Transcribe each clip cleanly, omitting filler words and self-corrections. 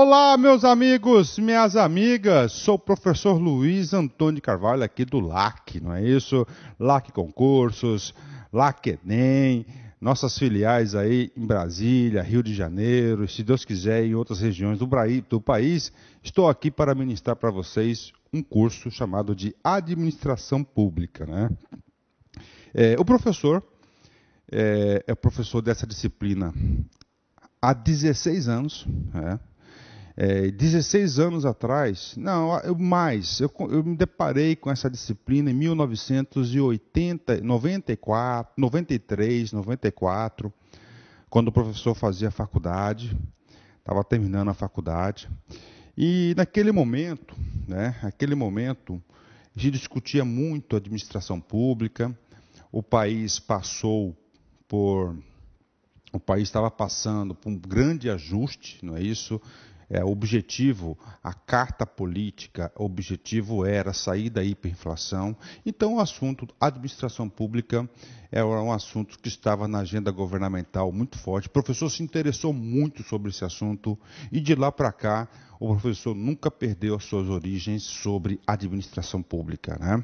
Olá, meus amigos, minhas amigas, sou o professor Luiz Antônio Carvalho aqui do LAC, não é isso? LAC Concursos, LAC Enem, nossas filiais aí em Brasília, Rio de Janeiro, se Deus quiser, em outras regiões do país. Estou aqui para ministrar para vocês um curso chamado de Administração Pública, né? O professor é professor dessa disciplina há 16 anos, né? 16 anos atrás, eu me deparei com essa disciplina em 1980, 94, 93, 94, quando o professor fazia faculdade, estava terminando a faculdade, e naquele momento, a gente discutia muito a administração pública. O país estava passando por um grande ajuste, não é isso? O objetivo, a carta política, o objetivo era sair da hiperinflação. Então, o assunto administração pública era um assunto que estava na agenda governamental muito forte. O professor se interessou muito sobre esse assunto e de lá para cá, o professor nunca perdeu as suas origens sobre administração pública, né?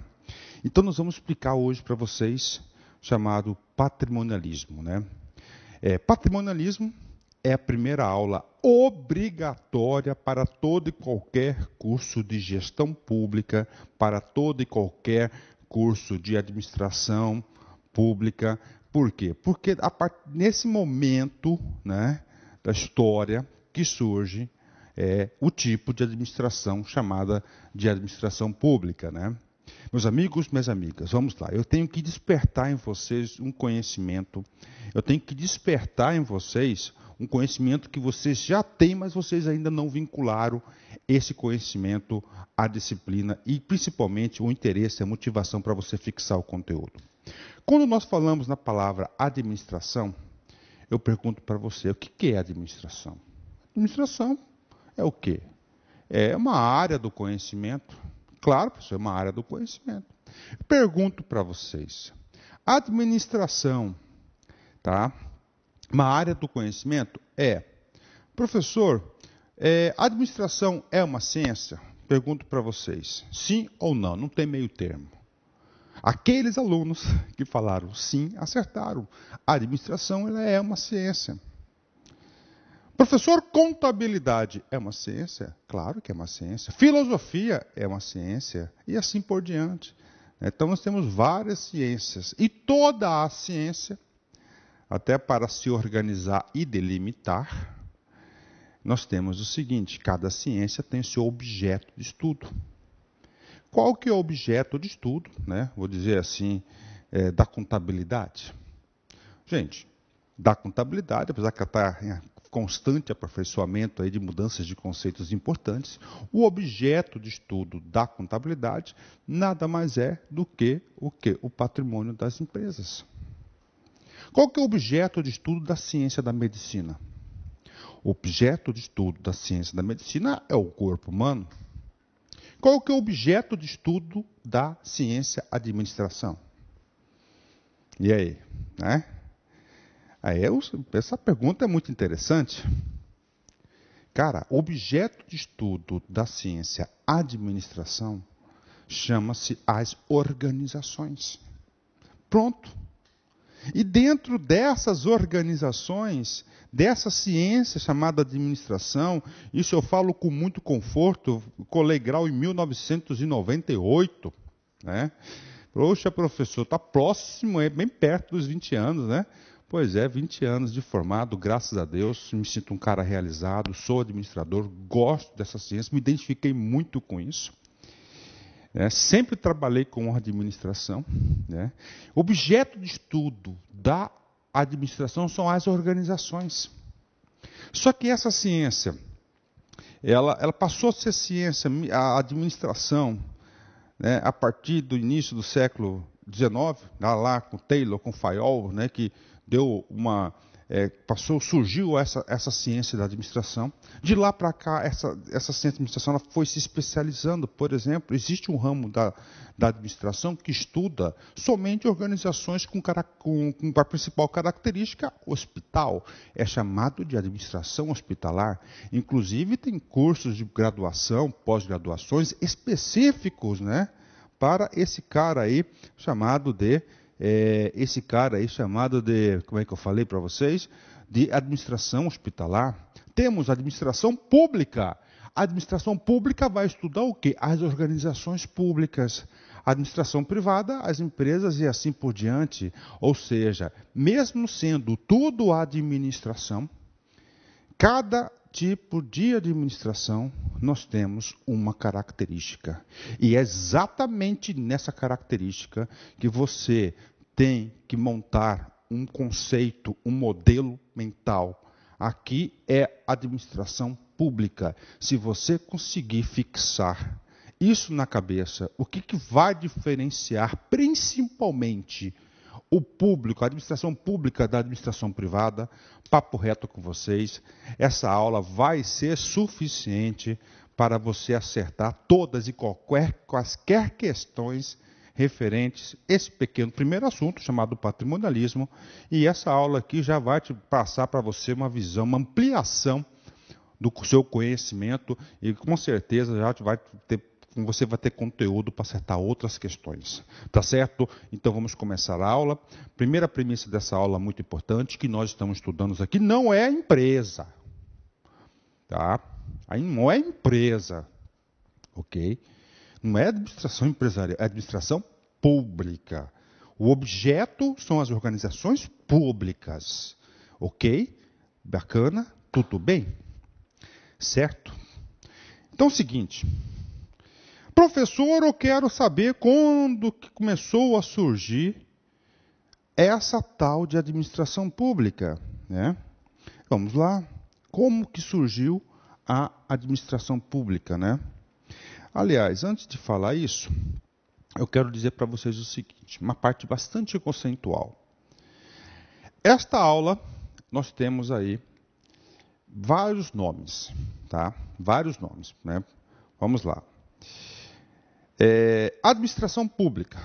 Então, nós vamos explicar hoje para vocês chamado patrimonialismo, né? Patrimonialismo é a primeira aula obrigatória para todo e qualquer curso de gestão pública, para todo e qualquer curso de administração pública. Por quê? Porque nesse momento, né, da história que surge o tipo de administração chamada de administração pública, né? Meus amigos, minhas amigas, vamos lá. Eu tenho que despertar em vocês um conhecimento. Eu tenho que despertar em vocês um conhecimento que vocês já têm, mas vocês ainda não vincularam esse conhecimento à disciplina e, principalmente, o interesse, a motivação para você fixar o conteúdo. Quando nós falamos na palavra administração, eu pergunto para você, o que é administração? Administração é o quê? É uma área do conhecimento. Claro, professor, é uma área do conhecimento. Pergunto para vocês, administração, tá? Uma área do conhecimento? Professor, administração é uma ciência? Pergunto para vocês, sim ou não? Não tem meio termo. Aqueles alunos que falaram sim, acertaram. A administração ela é uma ciência. Professor, contabilidade é uma ciência? Claro que é uma ciência. Filosofia é uma ciência e assim por diante. Então nós temos várias ciências e toda a ciência, até para se organizar e delimitar, nós temos o seguinte, cada ciência tem seu objeto de estudo. Qual que é o objeto de estudo, né? Vou dizer assim, da contabilidade? Gente, da contabilidade, apesar que está em constante aperfeiçoamento aí de mudanças de conceitos importantes, o objeto de estudo da contabilidade nada mais é do que o patrimônio das empresas. Qual que é o objeto de estudo da ciência da medicina? O objeto de estudo da ciência da medicina é o corpo humano. Qual que é o objeto de estudo da ciência administração? E aí, né? Essa pergunta é muito interessante. Cara, o objeto de estudo da ciência administração chama-se as organizações. Pronto. E dentro dessas organizações, dessa ciência chamada administração, isso eu falo com muito conforto, colei grau em 1998, né? Poxa, professor, está próximo, bem perto dos 20 anos, né? Pois é, 20 anos de formado, graças a Deus, me sinto um cara realizado, sou administrador, gosto dessa ciência, me identifiquei muito com isso. Sempre trabalhei com administração. Né? Objeto de estudo da administração são as organizações. Só que essa ciência, ela passou a ser ciência, a administração, né, a partir do início do século XIX, lá com Taylor, com Fayol, né, que deu uma surgiu essa ciência da administração. De lá para cá, essa ciência da administração ela foi se especializando. Por exemplo, existe um ramo da administração que estuda somente organizações com a principal característica hospital. É chamado de administração hospitalar. Inclusive, tem cursos de graduação, pós-graduações específicos, né, para esse cara aí chamado de como é que eu falei para vocês? De administração hospitalar. Temos administração pública. A administração pública vai estudar o quê? As organizações públicas. A administração privada, as empresas e assim por diante. Ou seja, mesmo sendo tudo administração, cada tipo de administração, nós temos uma característica. E é exatamente nessa característica que você tem que montar um conceito, um modelo mental. Aqui é administração pública. Se você conseguir fixar isso na cabeça, o que vai diferenciar principalmente o público, a administração pública da administração privada, papo reto com vocês, essa aula vai ser suficiente para você acertar todas e quaisquer questões referentes a esse pequeno primeiro assunto, chamado patrimonialismo, e essa aula aqui já vai te passar para você uma visão, uma ampliação do seu conhecimento, e com certeza você vai ter conteúdo para acertar outras questões. Tá certo? Então vamos começar a aula. Primeira premissa dessa aula muito importante, que nós estamos estudando aqui, não é empresa. Tá? Aí não é empresa. Ok? Não é administração empresarial, é administração pública. O objeto são as organizações públicas. Ok? Bacana? Tudo bem? Certo? Então é o seguinte. Professor, eu quero saber quando que começou a surgir essa tal de administração pública, né? Vamos lá. Como que surgiu a administração pública, né? Aliás, antes de falar isso, eu quero dizer para vocês o seguinte, uma parte bastante conceitual. Esta aula, nós temos aí vários nomes, tá? Vários nomes, né? Vamos lá. Administração pública,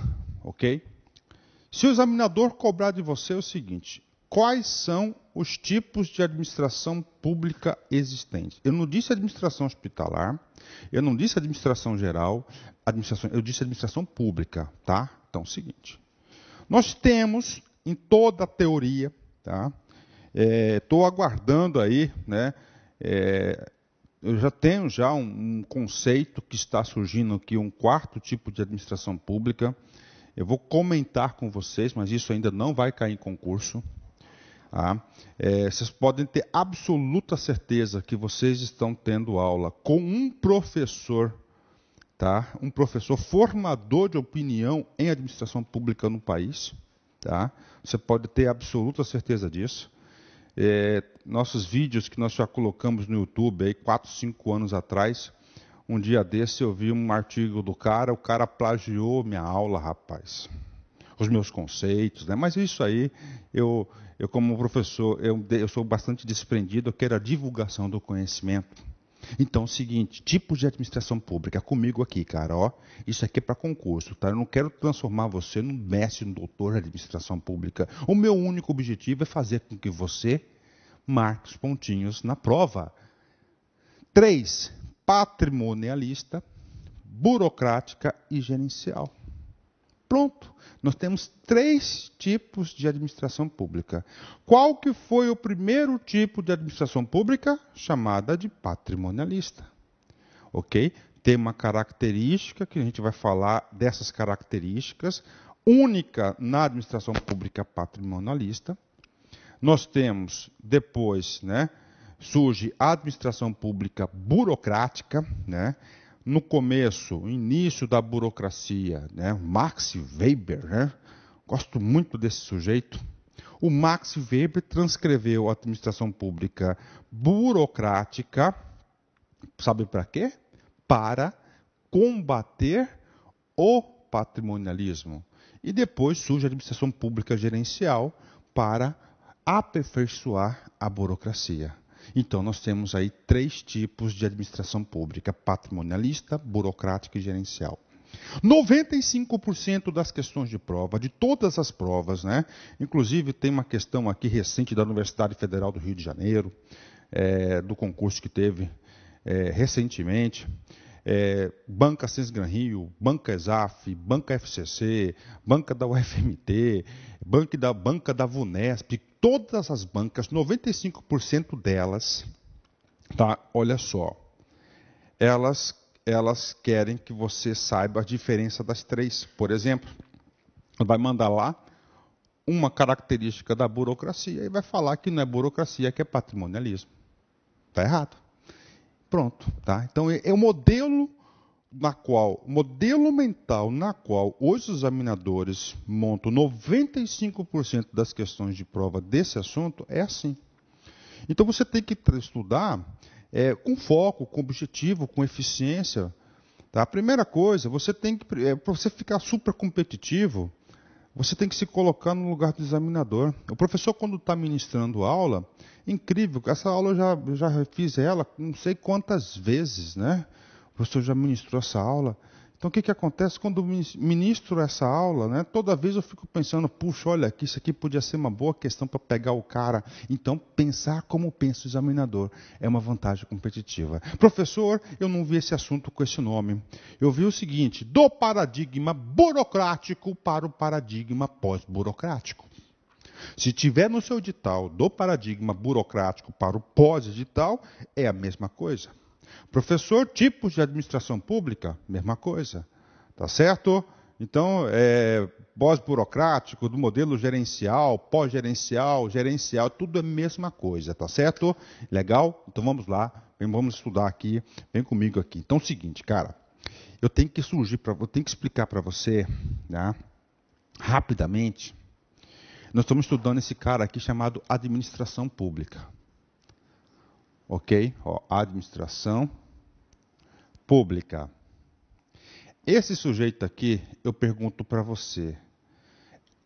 ok? Se o examinador cobrar de você o seguinte, quais são os tipos de administração pública existentes? Eu não disse administração hospitalar, eu não disse administração geral, eu disse administração pública, tá? Então, é o seguinte, nós temos em toda a teoria, tá? Estou aguardando aí, né? Eu já tenho um conceito que está surgindo aqui, um quarto tipo de administração pública. Eu vou comentar com vocês, mas isso ainda não vai cair em concurso. Tá? Vocês podem ter absoluta certeza que vocês estão tendo aula com um professor, tá? Um professor formador de opinião em administração pública no país. Tá? Você pode ter absoluta certeza disso. Nossos vídeos que nós já colocamos no YouTube, aí 4, 5 anos atrás, um dia desse eu vi um artigo do cara, o cara plagiou minha aula, rapaz. Os meus conceitos, né? Mas isso aí, eu como professor, eu sou bastante desprendido, eu quero a divulgação do conhecimento. Então, é o seguinte, tipos de administração pública, comigo aqui, cara, ó, isso aqui é para concurso, tá? Eu não quero transformar você num mestre, num doutor de administração pública. O meu único objetivo é fazer com que você marque os pontinhos na prova. 3, patrimonialista, burocrática e gerencial. Pronto, nós temos 3 tipos de administração pública. Qual que foi o primeiro tipo de administração pública? Chamada de patrimonialista. Ok? Tem uma característica que a gente vai falar dessas características, única na administração pública patrimonialista. Nós temos depois, né, surge a administração pública burocrática, né? No começo, início da burocracia, né? Max Weber, né? Gosto muito desse sujeito. O Max Weber transcreveu a administração pública burocrática, sabe para quê? Para combater o patrimonialismo. E depois surge a administração pública gerencial para aperfeiçoar a burocracia. Então, nós temos aí 3 tipos de administração pública: patrimonialista, burocrática e gerencial. 95% das questões de prova, de todas as provas, né? Inclusive tem uma questão aqui recente da Universidade Federal do Rio de Janeiro, do concurso que teve recentemente, Banca Sesgran Rio, Banca ESAF, Banca FCC, Banca da UFMT, Banca da VUNESP, todas as bancas, 95% delas, tá? Olha só, elas querem que você saiba a diferença das 3. Por exemplo, vai mandar lá uma característica da burocracia e vai falar que não é burocracia, que é patrimonialismo. Está errado. Pronto, tá? Então é o modelo mental na qual os examinadores montam 95% das questões de prova desse assunto é assim. Então você tem que estudar com foco, com objetivo, com eficiência. Tá? A primeira coisa, para você ficar super competitivo, você tem que se colocar no lugar do examinador. O professor, quando está ministrando aula, incrível, essa aula eu já fiz ela não sei quantas vezes, né? O professor já ministrou essa aula. Então, o que acontece quando eu ministro essa aula, né? Toda vez eu fico pensando, puxa, olha aqui, isso aqui podia ser uma boa questão para pegar o cara. Então, pensar como pensa o examinador é uma vantagem competitiva. Professor, eu não vi esse assunto com esse nome. Eu vi o seguinte: do paradigma burocrático para o paradigma pós-burocrático. Se tiver no seu edital do paradigma burocrático para o pós-edital, é a mesma coisa. Professor, tipos de administração pública, mesma coisa. Tá certo? Então, pós-burocrático, do modelo gerencial, pós-gerencial, gerencial, tudo é a mesma coisa, tá certo? Legal? Então vamos lá, vamos estudar aqui, vem comigo aqui. Então é o seguinte, cara, eu tenho que explicar para você, né, rapidamente. Nós estamos estudando esse cara aqui chamado administração pública. Ok? Ó, administração pública. Esse sujeito aqui, eu pergunto para você,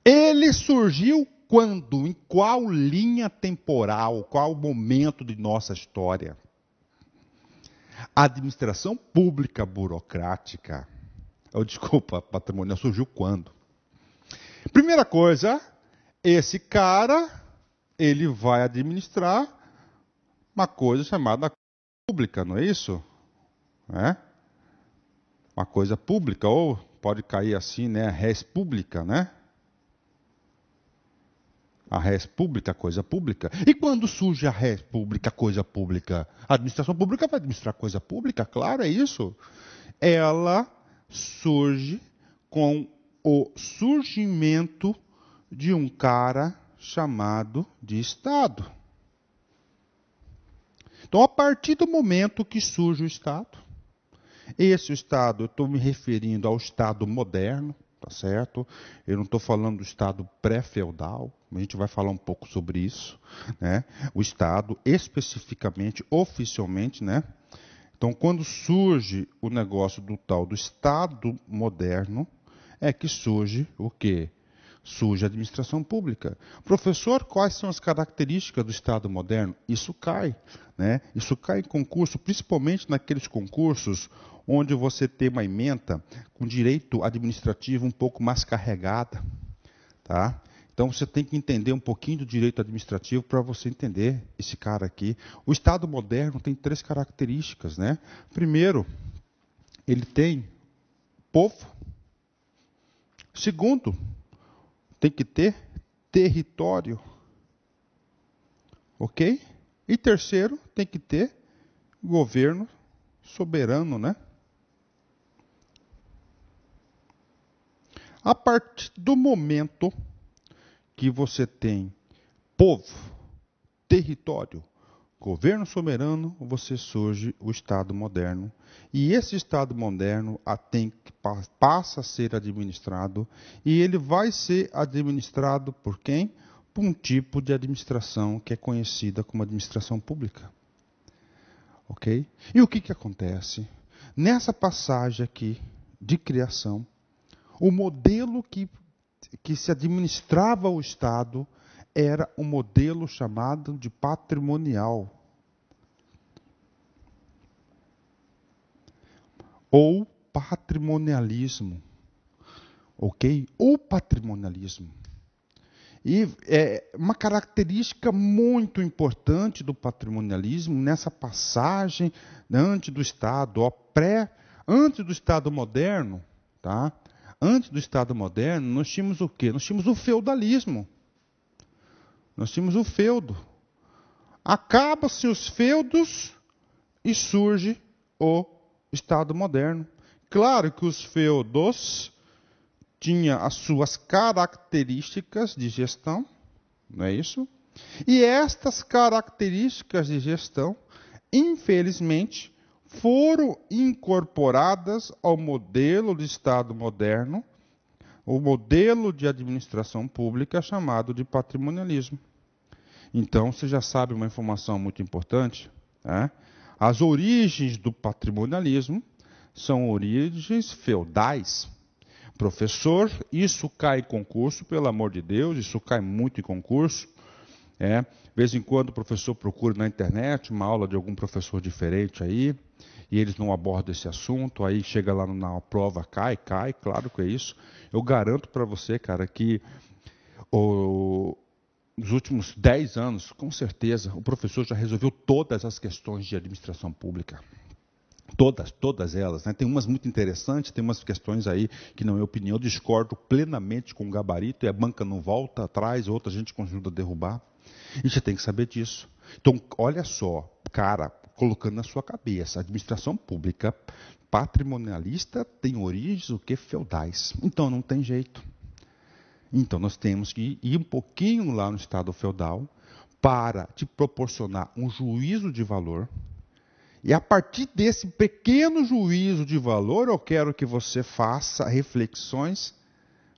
ele surgiu quando? Em qual linha temporal? Qual momento de nossa história? A administração pública burocrática, desculpa, patrimonial, surgiu quando? Primeira coisa, esse cara, ele vai administrar uma coisa chamada pública, não é isso? Uma coisa pública, ou pode cair assim, né? Res pública, né? A res pública, coisa pública. E quando surge a res pública, coisa pública? A administração pública vai administrar coisa pública, claro, é isso. Ela surge com o surgimento de um cara chamado de Estado. Então, a partir do momento que surge o Estado, esse Estado, eu estou me referindo ao Estado moderno, tá certo? Eu não estou falando do Estado pré-feudal, a gente vai falar um pouco sobre isso, né? O Estado, especificamente, oficialmente, né? Então, quando surge o negócio do tal do Estado moderno, é que surge o quê? Surge a administração pública. Professor, quais são as características do Estado moderno? Isso cai, né? Isso cai em concurso, principalmente naqueles concursos onde você tem uma ementa com direito administrativo um pouco mais carregada, tá? Então você tem que entender um pouquinho do direito administrativo para você entender esse cara aqui. O Estado moderno tem 3 características, né? Primeiro, ele tem povo. Segundo, tem que ter território. Ok? E terceiro, tem que ter governo soberano, né? A partir do momento que você tem povo, território, governo soberano, você surge o Estado moderno. E esse Estado moderno passa a ser administrado, e ele vai ser administrado por quem? Por um tipo de administração que é conhecida como administração pública. Ok? E o que acontece? Nessa passagem aqui de criação, o modelo que se administrava o Estado era um modelo chamado de patrimonial. Ou patrimonialismo. Ok? Ou patrimonialismo. E uma característica muito importante do patrimonialismo nessa passagem antes do Estado, antes do Estado moderno, tá? Antes do Estado moderno, nós tínhamos o quê? Nós tínhamos o feudalismo. Nós tínhamos o feudo. Acabam-se os feudos e surge o Estado moderno. Claro que os feudos tinham as suas características de gestão, não é isso? E estas características de gestão, infelizmente, foram incorporadas ao modelo de Estado moderno, o modelo de administração pública chamado de patrimonialismo. Então, você já sabe uma informação muito importante, né? As origens do patrimonialismo são origens feudais. Professor, isso cai em concurso, pelo amor de Deus, isso cai muito em concurso. De vez em quando o professor procura na internet uma aula de algum professor diferente aí, e eles não abordam esse assunto, aí chega lá na prova, cai, claro que é isso. Eu garanto para você, cara, que nos últimos 10 anos, com certeza, o professor já resolveu todas as questões de administração pública. Todas elas, né? Tem umas muito interessantes, tem umas questões aí que, na minha opinião, eu discordo plenamente com o gabarito, e a banca não volta atrás, outra gente ajuda a derrubar. E você tem que saber disso. Então, olha só, cara, colocando na sua cabeça, a administração pública patrimonialista tem origens o que feudais. Então, não tem jeito. Então, nós temos que ir um pouquinho lá no Estado feudal para te proporcionar um juízo de valor. E a partir desse pequeno juízo de valor, eu quero que você faça reflexões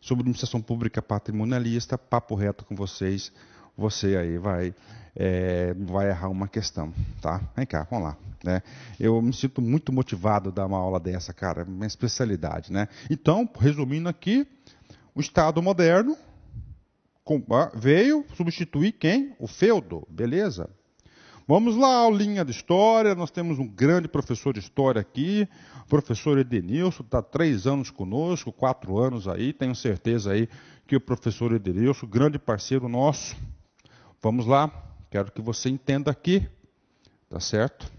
sobre administração pública patrimonialista, papo reto com vocês. Você aí vai errar uma questão, tá? Vem cá, vamos lá. Né? Eu me sinto muito motivado a dar uma aula dessa, cara, minha especialidade, né? Então, resumindo aqui, o Estado moderno veio substituir quem? O feudo, beleza? Vamos lá, aulinha de história, nós temos um grande professor de história aqui, o professor Edenilson, está 3 anos conosco, 4 anos aí, tenho certeza aí que o professor Edenilson, grande parceiro nosso. Vamos lá, quero que você entenda aqui, tá certo?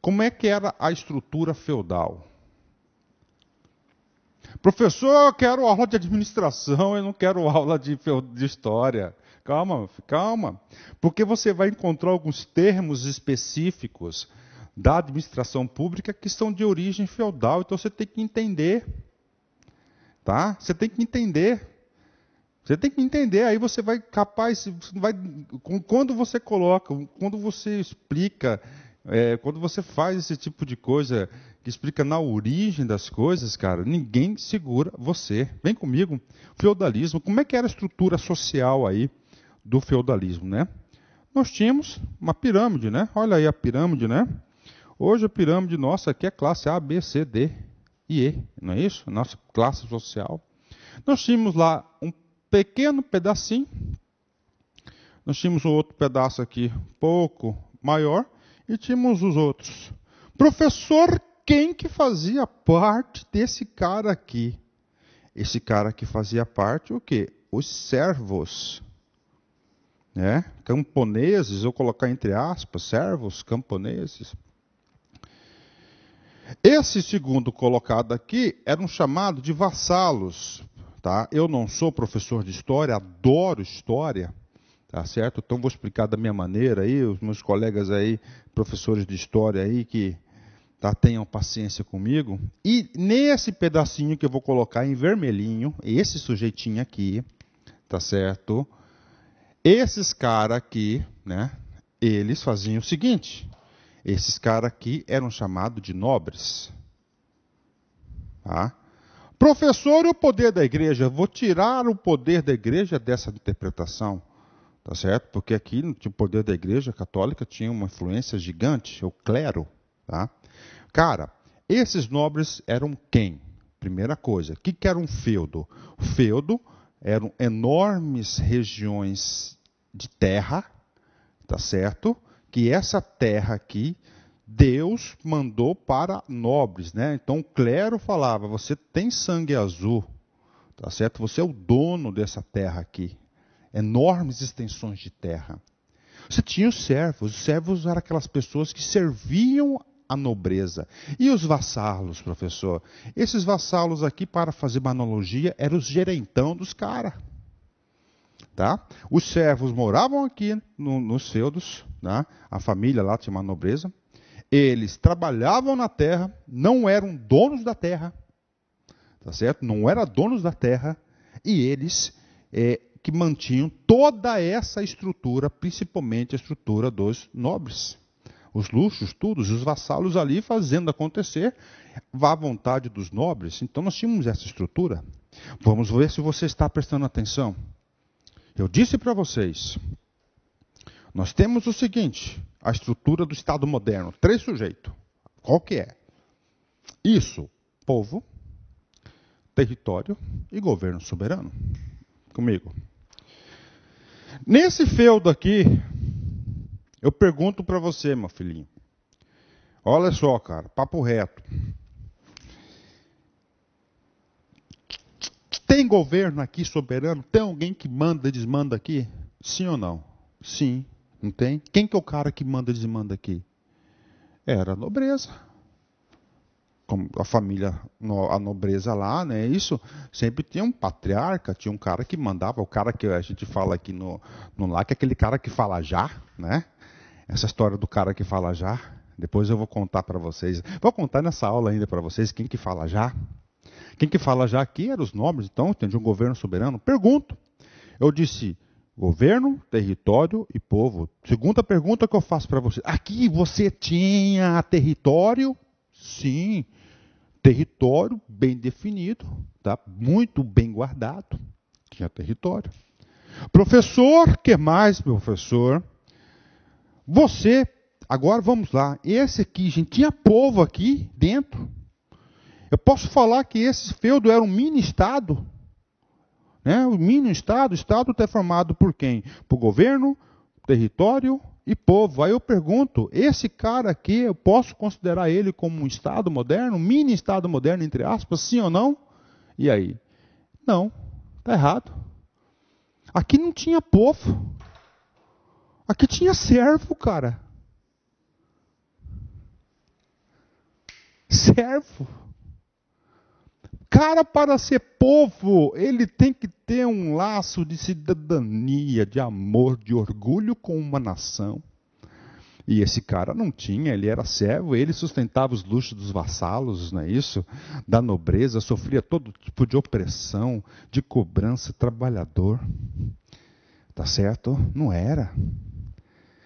Como é que era a estrutura feudal? Professor, eu quero aula de administração, eu não quero aula de história. Calma, porque você vai encontrar alguns termos específicos da administração pública que são de origem feudal, então você tem que entender, tá? Você tem que entender, aí você vai quando você coloca, quando você explica, quando você faz esse tipo de coisa, que explica na origem das coisas, cara, ninguém segura você. Vem comigo, feudalismo, como é que era a estrutura social aí do feudalismo, né? Nós tínhamos uma pirâmide, né? Olha aí a pirâmide, né? Hoje a pirâmide nossa aqui é classe A, B, C, D e E, não é isso? Nossa classe social. Nós tínhamos lá um pequeno pedacinho, nós tínhamos um outro pedaço aqui, pouco maior, e tínhamos os outros. Professor, quem que fazia parte desse cara aqui? Esse cara aqui fazia parte o quê? Os servos. Camponeses, eu colocar entre aspas, servos, camponeses. Esse segundo colocado aqui era um chamado de vassalos. Tá? Eu não sou professor de história, adoro história, tá certo? Então vou explicar da minha maneira aí, os meus colegas aí, professores de história aí, que tenham paciência comigo. E nesse pedacinho que eu vou colocar em vermelhinho, esse sujeitinho aqui, tá certo? Esses caras aqui, né, eles faziam o seguinte, esses caras aqui eram chamados de nobres. Tá? Professor, e o poder da igreja? Vou tirar o poder da igreja dessa interpretação, tá certo? Porque aqui o poder da igreja católica tinha uma influência gigante, o clero. Tá? Cara, esses nobres eram quem? Primeira coisa, o que era um feudo? O feudo eram enormes regiões de terra, tá certo? Que essa terra aqui, Deus mandou para nobres, né? Então o clero falava, você tem sangue azul, tá certo? Você é o dono dessa terra aqui. Enormes extensões de terra. Você tinha os servos eram aquelas pessoas que serviam a nobreza. E os vassalos, professor? Esses vassalos aqui, para fazer uma analogia, eram os gerentão dos caras. Tá? Os servos moravam aqui nos feudos, tá? A família lá tinha uma nobreza. Eles trabalhavam na terra, não eram donos da terra, tá certo? Não eram donos da terra, e eles que mantinham toda essa estrutura, principalmente a estrutura dos nobres. Os luxos, tudo, os vassalos ali fazendo acontecer à vontade dos nobres. Então nós tínhamos essa estrutura. Vamos ver se você está prestando atenção. Eu disse para vocês, nós temos o seguinte, a estrutura do Estado moderno, 3 sujeitos. Qual que é? Isso, povo, território e governo soberano. Comigo. Nesse feudo aqui, eu pergunto para você, meu filhinho. Olha só, cara, papo reto. Tem governo aqui soberano? Tem alguém que manda e desmanda aqui? Sim ou não? Sim. Não tem? Quem que é o cara que manda e desmanda aqui? Era a nobreza. Como a família, a nobreza lá, né? Isso sempre tinha um patriarca, tinha um cara que mandava, o cara que a gente fala aqui no lá, que é aquele cara que fala já, né? Essa história do cara que fala já, depois eu vou contar para vocês. Vou contar nessa aula ainda para vocês quem que fala já. Quem que fala já aqui eram os nobres, então, tem um governo soberano. Pergunto. Eu disse governo, território e povo. Segunda pergunta que eu faço para você. Aqui você tinha território? Sim. Território bem definido, tá? Muito bem guardado. Tinha território. Professor, que mais, professor? Você, agora vamos lá. Esse aqui, gente, tinha povo aqui dentro. Eu posso falar que esse feudo era um mini-estado. Né? O mini-estado, o estado é formado por quem? Por governo, território e povo. Aí eu pergunto, esse cara aqui, eu posso considerar ele como um estado moderno, um mini-estado moderno, entre aspas, sim ou não? E aí? Não, está errado. Aqui não tinha povo. Aqui tinha servo, cara. Servo. Cara, para ser povo, ele tem que ter um laço de cidadania, de amor, de orgulho com uma nação. E esse cara não tinha, ele era servo, ele sustentava os luxos dos vassalos, não é isso? Da nobreza, sofria todo tipo de opressão, de cobrança, trabalhador. Tá certo? Não era.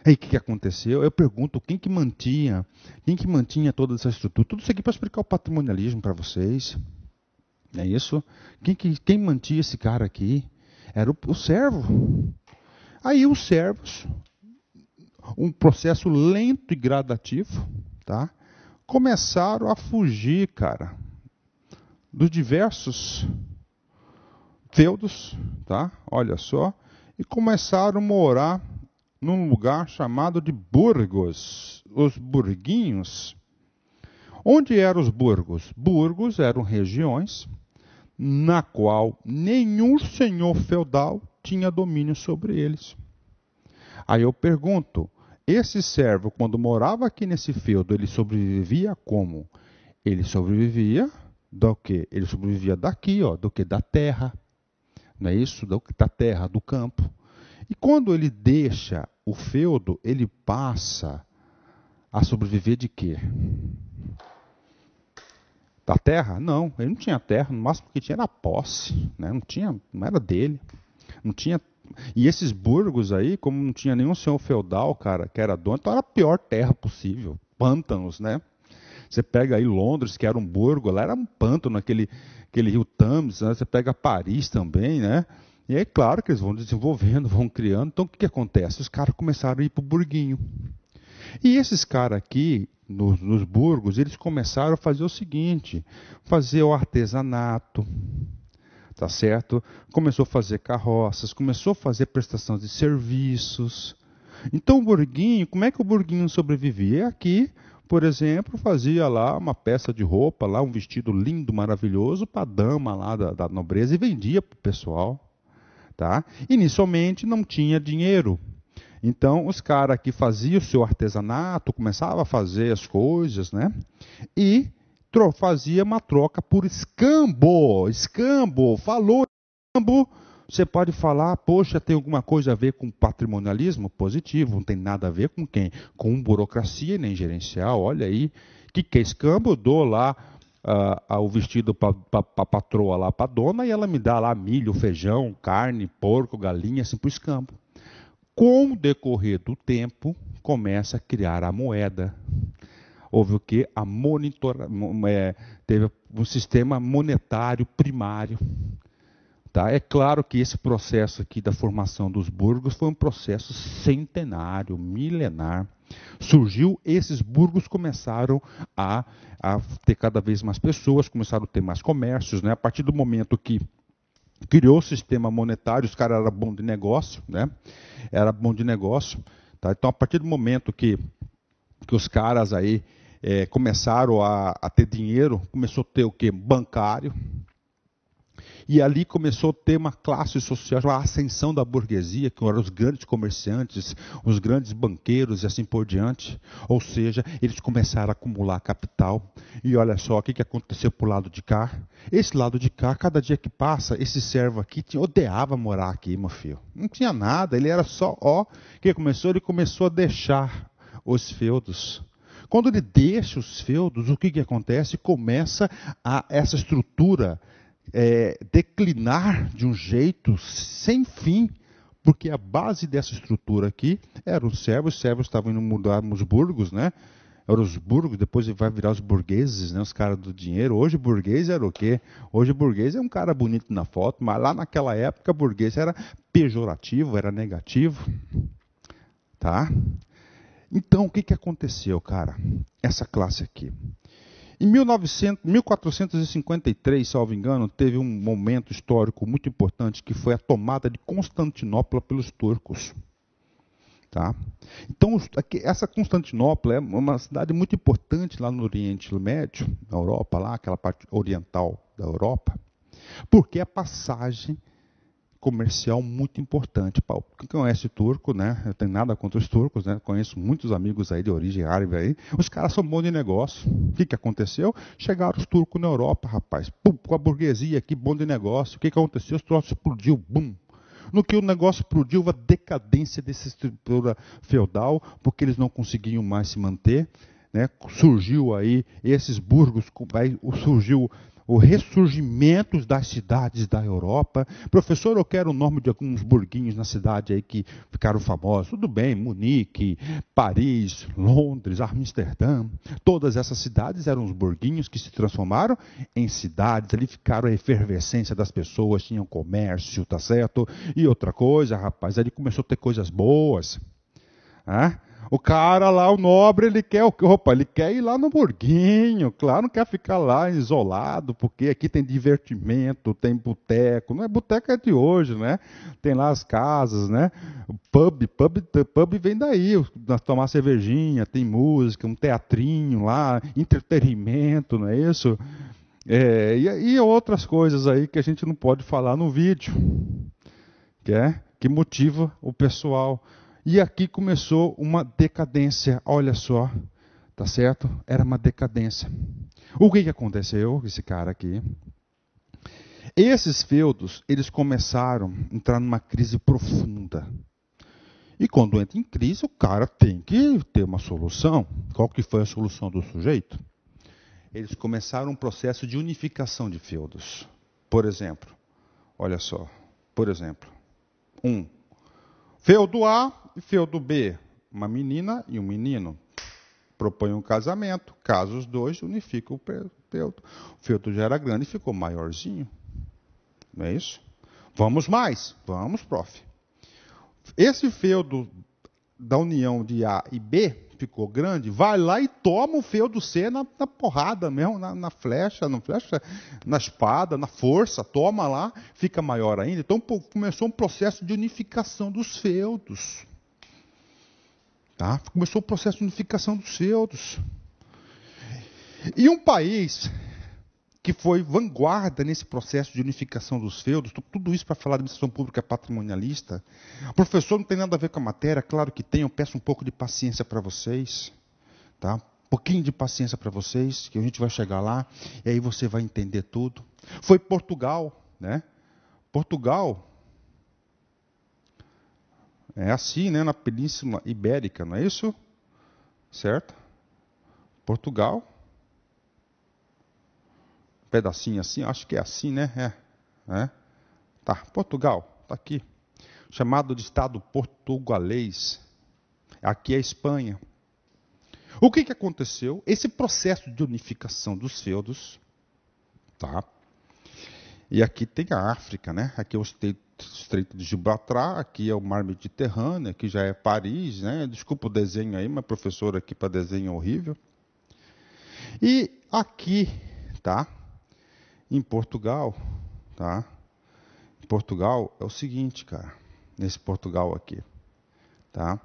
Aí o que aconteceu? Eu pergunto, quem que mantinha toda essa estrutura? Tudo isso aqui para explicar o patrimonialismo para vocês. É isso? Quem mantinha esse cara aqui? Era o servo. Aí os servos, um processo lento e gradativo, tá? Começaram a fugir, cara, dos diversos feudos, tá? Olha só, e começaram a morar num lugar chamado de burgos, os burguinhos. Onde eram os burgos? Burgos eram regiões na qual nenhum senhor feudal tinha domínio sobre eles. Aí eu pergunto, esse servo, quando morava aqui nesse feudo, ele sobrevivia como? Ele sobrevivia do quê? Ele sobrevivia daqui, ó, do que? Da terra. Não é isso? Da terra, do campo. E quando ele deixa o feudo, ele passa a sobreviver de quê? Da terra? Não, ele não tinha terra, no máximo que tinha era posse, né? Não era dele. Não tinha. E esses burgos aí, como não tinha nenhum senhor feudal, cara, que era dono, então era a pior terra possível. Pântanos, né? Você pega aí Londres, que era um burgo, lá era um pântano, aquele rio Thames, né? Você pega Paris também, né? E é claro que eles vão desenvolvendo, vão criando. Então o que acontece? Os caras começaram a ir para o burguinho. E esses caras aqui, nos burgos, eles começaram a fazer o seguinte, fazer o artesanato, tá certo? Começou a fazer carroças, começou a fazer prestação de serviços. Então o burguinho, como é que o burguinho sobrevivia? Aqui, por exemplo, fazia lá uma peça de roupa, lá um vestido lindo, maravilhoso, para a dama lá da nobreza e vendia para o pessoal. Tá? Inicialmente não tinha dinheiro. Então os caras que faziam o seu artesanato, começavam a fazer as coisas, né? E fazia uma troca por escambo. Escambo, falou escambo. Você pode falar, poxa, tem alguma coisa a ver com patrimonialismo? Positivo, não tem nada a ver com quem? Com burocracia nem gerencial. Olha aí, o que é escambo? Eu dou lá o vestido para a patroa, lá para a dona, e ela me dá lá milho, feijão, carne, porco, galinha, assim, para o escambo. Com o decorrer do tempo, começa a criar a moeda. Houve o que? Teve um sistema monetário primário. Tá? É claro que esse processo aqui da formação dos burgos foi um processo centenário, milenar. Surgiu, esses burgos começaram a ter cada vez mais pessoas, começaram a ter mais comércios, né? A partir do momento que criou o sistema monetário, os caras eram bons de negócio, né? Era bom de negócio. Tá? Então, a partir do momento que os caras aí começaram a ter dinheiro, começou a ter o quê? Bancário. E ali começou a ter uma classe social, a ascensão da burguesia, que eram os grandes comerciantes, os grandes banqueiros e assim por diante. Ou seja, eles começaram a acumular capital. E olha só o que aconteceu para o lado de cá. Esse lado de cá, cada dia que passa, esse servo aqui odiava morar aqui, meu filho. Não tinha nada, ele era só, que começou? Ele começou a deixar os feudos. Quando ele deixa os feudos, o que acontece? Começa essa estrutura declinar de um jeito sem fim, porque a base dessa estrutura aqui eram os servos estavam indo mudar os burgos, né? Eram os burgos, depois vai virar os burgueses, né? Os caras do dinheiro. Hoje burguês era o quê? Hoje burguês é um cara bonito na foto, mas lá naquela época burguês era pejorativo, era negativo. Tá? Então o que aconteceu, cara? Essa classe aqui. Em 1453, salvo engano, teve um momento histórico muito importante, que foi a tomada de Constantinopla pelos turcos. Tá? Então, essa Constantinopla é uma cidade muito importante lá no Oriente Médio, na Europa, lá, aquela parte oriental da Europa, porque é a passagem comercial muito importante. Quem conhece turco, né? Eu tenho nada contra os turcos, né? Conheço muitos amigos aí de origem árabe aí. Os caras são bons de negócio. O que aconteceu? Chegaram os turcos na Europa, rapaz. Pum, com a burguesia aqui, bom de negócio. O que aconteceu? Os troços explodiu, bum. No que o negócio explodiu, a decadência dessa estrutura feudal, porque eles não conseguiam mais se manter, né? Surgiu aí esses burgos, surgiu o ressurgimento das cidades da Europa. Professor, eu quero o nome de alguns burguinhos na cidade aí que ficaram famosos. Tudo bem, Munique, Paris, Londres, Amsterdã. Todas essas cidades eram os burguinhos que se transformaram em cidades. Ali ficaram a efervescência das pessoas, tinham comércio, tá certo? E outra coisa, rapaz, ali começou a ter coisas boas. O cara lá, o nobre, ele quer o quê? Opa, ele quer ir lá no burguinho, claro, não quer ficar lá isolado, porque aqui tem divertimento, tem boteco, não é boteco, é de hoje, né? Tem lá as casas, né? Pub vem daí, nós tomar cervejinha, tem música, um teatrinho lá, entretenimento, não é isso? E outras coisas aí que a gente não pode falar no vídeo, que motiva o pessoal. E aqui começou uma decadência, olha só, tá certo? Era uma decadência. O que aconteceu, esse cara aqui? Esses feudos, eles começaram a entrar numa crise profunda. E quando entra em crise, o cara tem que ter uma solução. Qual que foi a solução do sujeito? Eles começaram um processo de unificação de feudos. Por exemplo, olha só, feudo A e feudo B, uma menina e um menino. Propõe um casamento, casa os dois, unifica o feudo. O feudo já era grande e ficou maiorzinho. Não é isso? Vamos mais? Vamos, prof. Esse feudo da união de A e B ficou grande, vai lá e toma o feudo C na porrada mesmo, na flecha, na espada, na força, toma lá, fica maior ainda. Então começou um processo de unificação dos feudos. Tá? Começou o processo de unificação dos feudos. E um país que foi vanguarda nesse processo de unificação dos feudos, tudo isso para falar de administração pública patrimonialista. O professor não tem nada a ver com a matéria, claro que tem, eu peço um pouco de paciência para vocês, tá? Um pouquinho de paciência para vocês, que a gente vai chegar lá, e aí você vai entender tudo. Foi Portugal, né? Portugal é assim, né, na Península Ibérica, não é isso? Certo? Portugal. Pedacinho assim, acho que é assim, né? Tá, Portugal, tá aqui. Chamado de Estado portugalês. Aqui é a Espanha. O que aconteceu? Esse processo de unificação dos feudos, tá? E aqui tem a África, né? Aqui é o Estreito de Gibraltar, aqui é o Mar Mediterrâneo, aqui já é Paris, né? Desculpa o desenho aí, mas professor aqui para desenho é horrível. E aqui, tá? Em Portugal, tá? Em Portugal é o seguinte, cara. Nesse Portugal aqui, tá?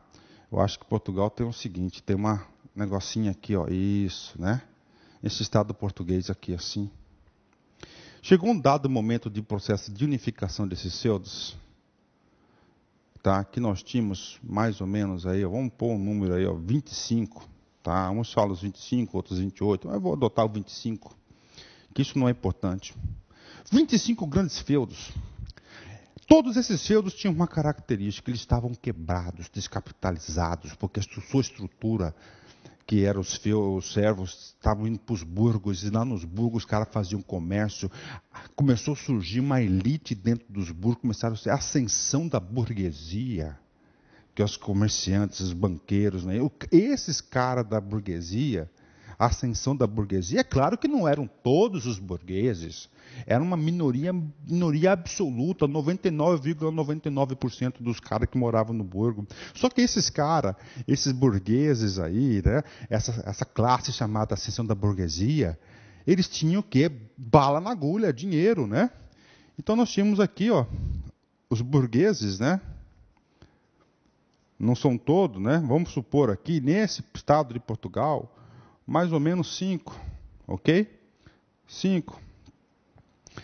Eu acho que Portugal tem o seguinte, tem uma negocinho aqui, ó, isso, né? Esse Estado português aqui, assim. Chegou um dado momento de processo de unificação desses feudos, tá? Que nós tínhamos mais ou menos aí, ó, vamos pôr um número aí, ó, 25, tá? Uns falam os 25, outros 28, mas eu vou adotar o 25. Que isso não é importante. 25 grandes feudos. Todos esses feudos tinham uma característica, eles estavam quebrados, descapitalizados, porque a sua estrutura, que eram os servos, estavam indo para os burgos, e lá nos burgos os caras faziam comércio. Começou a surgir uma elite dentro dos burgos, começaram a ser a ascensão da burguesia, que é os comerciantes, os banqueiros, né? Esses caras da burguesia, a ascensão da burguesia, é claro que não eram todos os burgueses, era uma minoria absoluta, 99,99% dos caras que moravam no burgo. Só que esses caras, esses burgueses aí, né, essa classe chamada ascensão da burguesia, eles tinham o quê? Bala na agulha, dinheiro, né? Então nós tínhamos aqui, ó, os burgueses, né? Não são todos, né? Vamos supor aqui, nesse estado de Portugal, mais ou menos 5, ok? 5.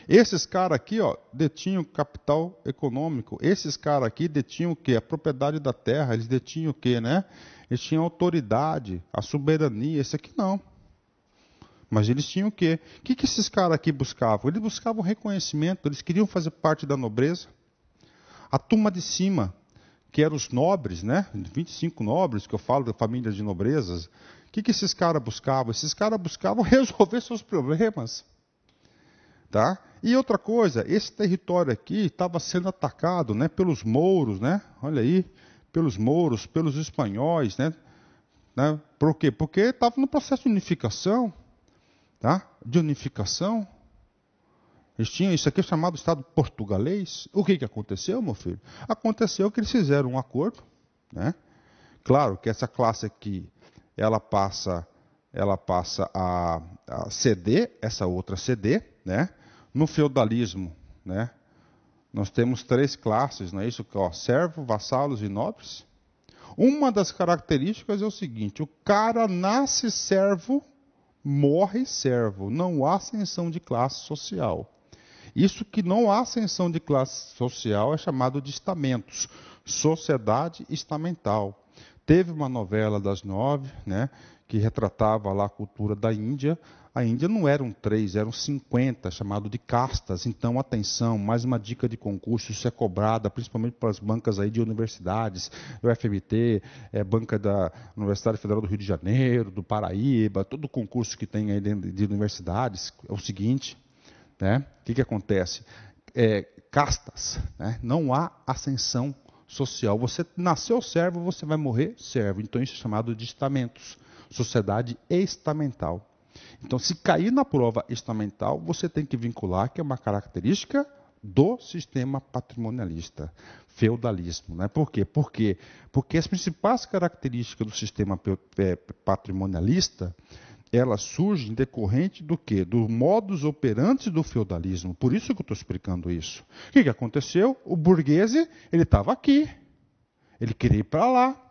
Esses caras aqui, ó, detinham capital econômico. Esses caras aqui detinham o quê? A propriedade da terra. Eles detinham o quê, né? Eles tinham autoridade, a soberania. Esse aqui não. Mas eles tinham o quê? O que esses caras aqui buscavam? Eles buscavam reconhecimento. Eles queriam fazer parte da nobreza. A turma de cima, que eram os nobres, né? 25 nobres, que eu falo da família de nobrezas. O que esses caras buscavam? Esses caras buscavam resolver seus problemas. Tá? E outra coisa, esse território aqui estava sendo atacado, né, pelos mouros, né? Olha aí, pelos mouros, pelos espanhóis, né? Por quê? Porque estava no processo de unificação. Tá? De unificação. Eles tinham isso aqui é chamado Estado portugalês. O que aconteceu, meu filho? Aconteceu que eles fizeram um acordo, né? Claro que essa classe aqui, ela passa a ceder, essa outra ceder, né? No feudalismo, né? Nós temos 3 classes, não é isso? Ó, servo, vassalos e nobres. Uma das características é o seguinte: o cara nasce servo, morre servo. Não há ascensão de classe social. Isso que não há ascensão de classe social é chamado de estamentos, sociedade estamental. Teve uma novela das 9, né, que retratava lá a cultura da Índia. A Índia não eram 3, eram 50, chamado de castas. Então, atenção, mais uma dica de concurso, isso é cobrada, principalmente para as bancas aí de universidades, do FMT, banca da Universidade Federal do Rio de Janeiro, do Paraíba, todo concurso que tem aí dentro de universidades, é o seguinte, né? O que acontece? Castas, né? Não há ascensão social. Você nasceu servo, você vai morrer servo. Então, isso é chamado de estamentos, sociedade estamental. Então, se cair na prova estamental, você tem que vincular que é uma característica do sistema patrimonialista, feudalismo. Né? Por quê? Porque as principais características do sistema patrimonialista, elas surgem decorrente do quê? Do modus operandi do feudalismo. Por isso que eu estou explicando isso. O que aconteceu? O burguês, ele estava aqui. Ele queria ir para lá.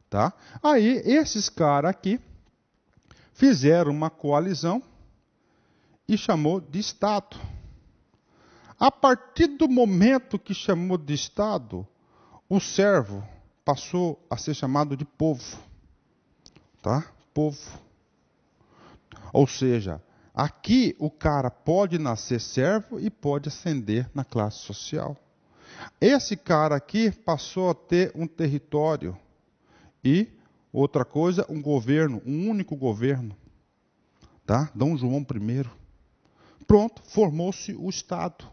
Tá? Aí, esses caras aqui fizeram uma coalizão e chamou de Estado. A partir do momento que chamou de Estado, o servo passou a ser chamado de povo. Tá? Povo. Ou seja, aqui o cara pode nascer servo e pode ascender na classe social. Esse cara aqui passou a ter um território e, outra coisa, um governo, um único governo. Tá? Dom João I. Pronto, formou-se o Estado.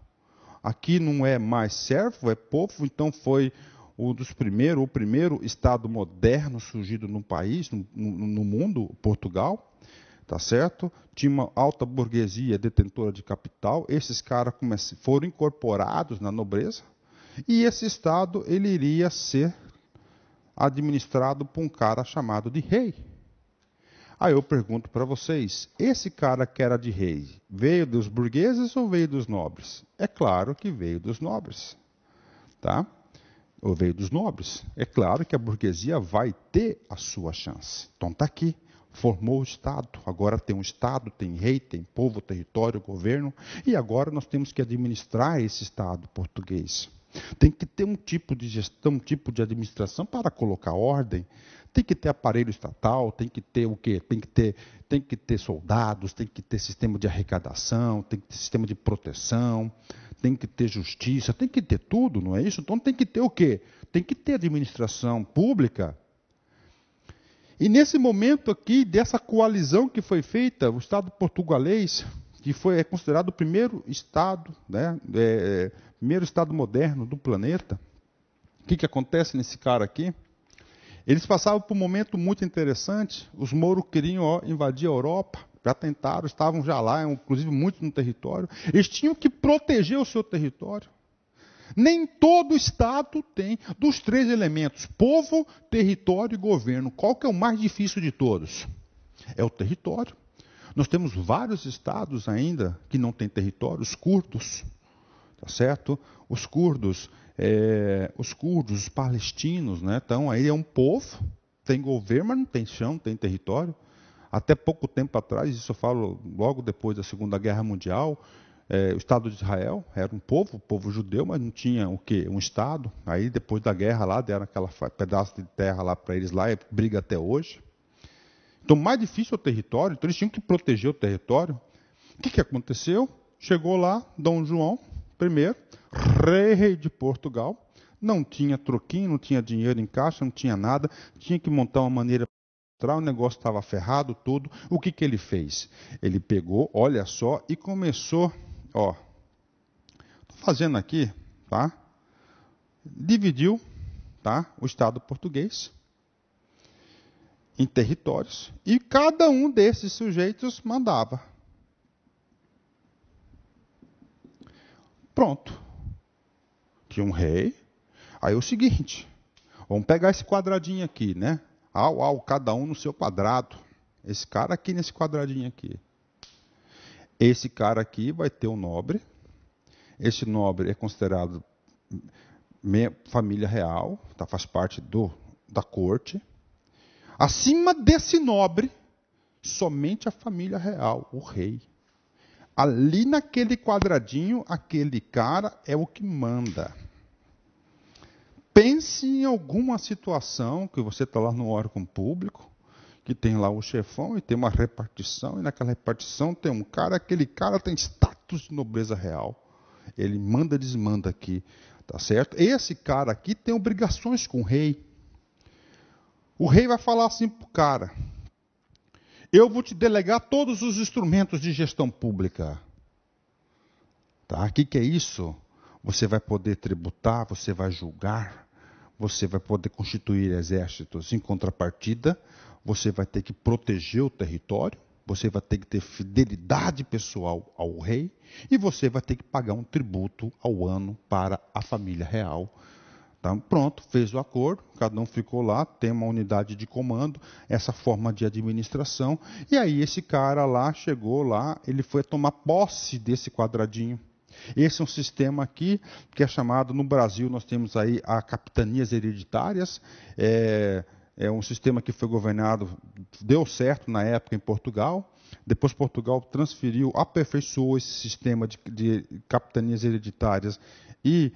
Aqui não é mais servo, é povo, então foi um dos primeiros, o primeiro Estado moderno surgido no país, no mundo, Portugal. Tá certo? Tinha uma alta burguesia detentora de capital. Esses caras foram incorporados na nobreza. E esse Estado ele iria ser administrado por um cara chamado de rei. Aí eu pergunto para vocês, esse cara que era de rei, veio dos burgueses ou veio dos nobres? É claro que veio dos nobres. Tá? Ou veio dos nobres. É claro que a burguesia vai ter a sua chance. Então está aqui. Formou o Estado. Agora tem um Estado, tem rei, tem povo, território, governo. E agora nós temos que administrar esse Estado português. Tem que ter um tipo de gestão, um tipo de administração para colocar ordem. Tem que ter aparelho estatal, tem que ter o quê? Tem que ter soldados, tem que ter sistema de arrecadação, tem que ter sistema de proteção, tem que ter justiça, tem que ter tudo, não é isso? Então tem que ter o quê? Tem que ter administração pública. E nesse momento aqui, dessa coalizão que foi feita, o Estado português, que é considerado o primeiro Estado, né, primeiro Estado moderno do planeta, o que acontece nesse cara aqui? Eles passavam por um momento muito interessante. Os mouros queriam invadir a Europa, já tentaram, estavam já lá, inclusive muitos no território. Eles tinham que proteger o seu território. Nem todo Estado tem dos três elementos, povo, território e governo. Qual que é o mais difícil de todos? É o território. Nós temos vários estados ainda que não têm território, os curdos, tá certo? Os curdos, os palestinos, né? Então aí é um povo, tem governo, mas não tem chão, não tem território. Até pouco tempo atrás, isso eu falo logo depois da Segunda Guerra Mundial, o Estado de Israel era um povo judeu, mas não tinha o quê? Um Estado. Aí depois da guerra lá, deram aquele pedaço de terra lá para eles lá, e briga até hoje. Então, mais difícil é o território, então eles tinham que proteger o território. O que aconteceu? Chegou lá, Dom João I, rei de Portugal, não tinha troquinho, não tinha dinheiro em caixa, não tinha nada, tinha que montar uma maneira para o negócio estava ferrado, tudo. O que ele fez? Ele pegou, olha só, e começou, ó, estou fazendo aqui, tá? Dividiu, tá? O Estado português em territórios, e cada um desses sujeitos mandava. Pronto. Tinha um rei. Aí o seguinte, vamos pegar esse quadradinho aqui, né? Cada um no seu quadrado. Esse cara aqui nesse quadradinho aqui. Esse cara aqui vai ter um nobre. Esse nobre é considerado família real, tá? Faz parte da corte. Acima desse nobre, somente a família real, o rei. Ali naquele quadradinho, aquele cara é o que manda. Pense em alguma situação que você está lá no órgão público, que tem lá o chefão e tem uma repartição, e naquela repartição tem um cara, aquele cara tem status de nobreza real. Ele manda e desmanda aqui, tá certo? Esse cara aqui tem obrigações com o rei. O rei vai falar assim para o cara: eu vou te delegar todos os instrumentos de gestão pública. Tá? O que é isso? Você vai poder tributar, você vai julgar, você vai poder constituir exércitos. Em contrapartida, você vai ter que proteger o território, você vai ter que ter fidelidade pessoal ao rei e você vai ter que pagar um tributo ao ano para a família real. Então, pronto, fez o acordo, cada um ficou lá, tem uma unidade de comando, essa forma de administração, e aí esse cara lá chegou lá, ele foi tomar posse desse quadradinho. Esse é um sistema aqui que é chamado, no Brasil nós temos aí a capitanias hereditárias, é um sistema que foi governado, deu certo na época em Portugal, depois Portugal transferiu, aperfeiçoou esse sistema de capitanias hereditárias e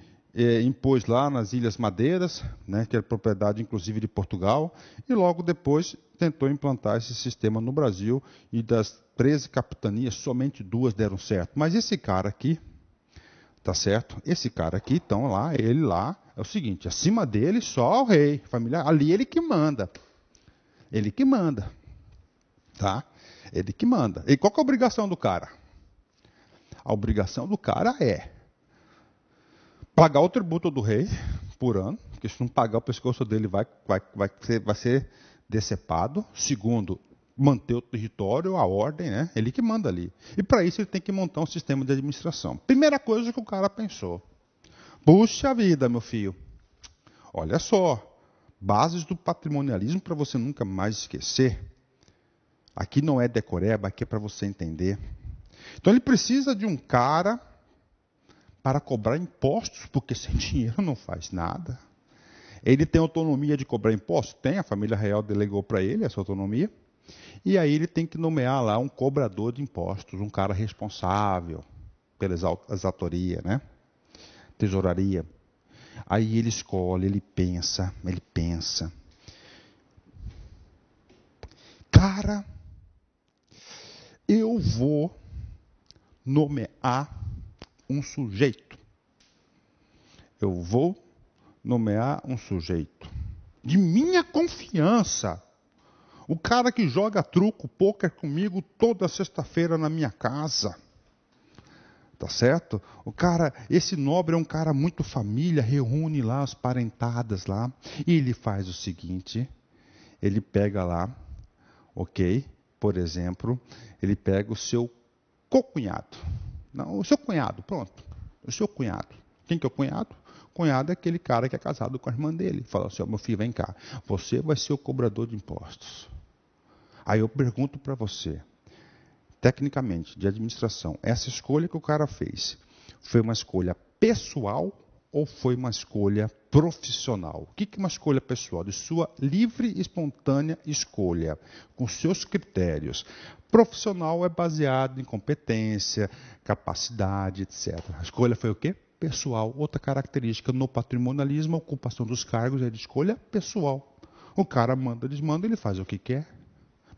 impôs lá nas Ilhas Madeiras, né, que é propriedade inclusive de Portugal, e logo depois tentou implantar esse sistema no Brasil, e das 13 capitanias, somente 2 deram certo. Mas esse cara aqui, tá certo? Esse cara aqui, então lá, ele lá, é o seguinte, acima dele só o rei, familiar, ali ele que manda. Ele que manda, tá? Ele que manda. E qual que é a obrigação do cara? A obrigação do cara é pagar o tributo do rei por ano, porque se não pagar o pescoço dele vai ser decepado. Segundo, manter o território, a ordem, né? Ele que manda ali. E para isso ele tem que montar um sistema de administração. Primeira coisa que o cara pensou: puxa vida, meu filho, olha só, bases do patrimonialismo para você nunca mais esquecer. Aqui não é decoreba, aqui é para você entender. Então ele precisa de um cara para cobrar impostos, porque sem dinheiro não faz nada. Ele tem autonomia de cobrar impostos? Tem, a família real delegou para ele essa autonomia. E aí ele tem que nomear lá um cobrador de impostos, um cara responsável pela exatoria, né? Tesouraria. Aí ele escolhe, ele pensa. Cara, eu vou nomear um sujeito. Eu vou nomear um sujeito de minha confiança. O cara que joga truco, pôquer comigo toda sexta-feira na minha casa. Tá certo? O cara, esse nobre é um cara muito família, reúne lá as parentadas lá. E ele faz o seguinte, ele pega lá, ok? Por exemplo, ele pega o seu cocunhado. Não, o seu cunhado, pronto. O seu cunhado. Quem que é o cunhado? O cunhado é aquele cara que é casado com a irmã dele. Fala assim, ó, meu filho, vem cá. Você vai ser o cobrador de impostos. Aí eu pergunto para você, tecnicamente, de administração, essa escolha que o cara fez, foi uma escolha pessoal ou foi uma escolha profissional? O que é uma escolha pessoal? De sua livre e espontânea escolha, com seus critérios. Profissional é baseado em competência, capacidade, etc. A escolha foi o quê? Pessoal. Outra característica no patrimonialismo, a ocupação dos cargos é de escolha pessoal. O cara manda, desmanda, ele faz o que quer.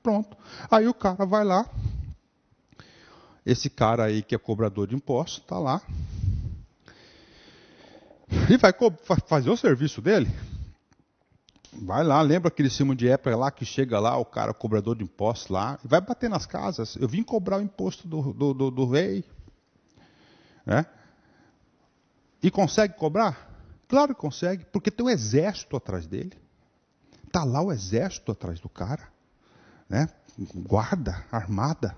Pronto. Aí o cara vai lá, esse cara aí que é cobrador de impostos, está lá, e vai fazer o serviço dele. Vai lá, lembra aquele filme de época lá que chega lá, o cara cobrador de impostos lá, e vai bater nas casas. Eu vim cobrar o imposto do rei. Né? E consegue cobrar? Claro que consegue, porque tem um exército atrás dele. Está lá o exército atrás do cara. Né? Guarda, armada,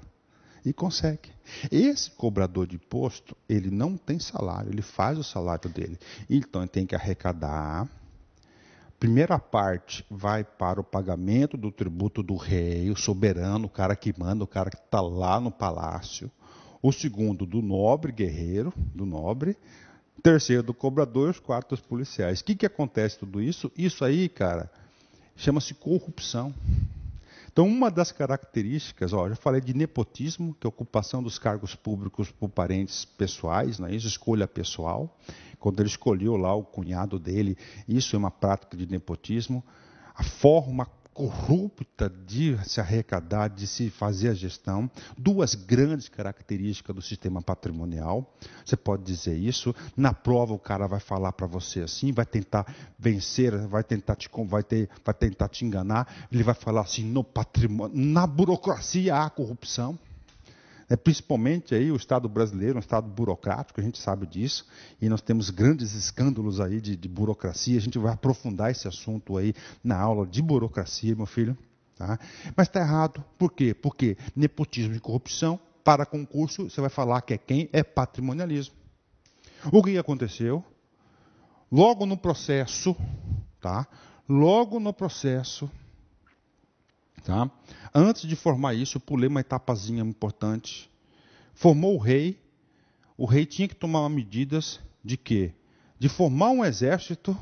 e consegue. Esse cobrador de imposto, ele não tem salário, ele faz o salário dele. Então, ele tem que arrecadar. Primeira parte vai para o pagamento do tributo do rei, o soberano, o cara que manda, o cara que está lá no palácio. O segundo, do nobre guerreiro, do nobre. Terceiro, do cobrador, os quartos dos policiais. O que acontece tudo isso? Isso aí, cara, chama-se corrupção. Então, uma das características, já falei de nepotismo, que é a ocupação dos cargos públicos por parentes pessoais, não é isso? Escolha pessoal. Quando ele escolheu lá o cunhado dele, isso é uma prática de nepotismo. A forma corrupta de se arrecadar, de se fazer a gestão. Duas grandes características do sistema patrimonial. Você pode dizer isso. Na prova o cara vai falar para você assim, vai tentar vencer, vai tentar te enganar. Ele vai falar assim, no patrimônio, na burocracia há corrupção. Principalmente aí o Estado brasileiro, um Estado burocrático, a gente sabe disso, e nós temos grandes escândalos aí de burocracia. A gente vai aprofundar esse assunto aí na aula de burocracia, meu filho. Tá? Mas está errado. Por quê? Porque nepotismo e corrupção, para concurso, você vai falar que é quem? É patrimonialismo. O que aconteceu? Logo no processo, tá? Logo no processo, tá? Antes de formar isso, eu pulei uma etapazinha importante. Formou o rei tinha que tomar medidas de quê? De formar um exército,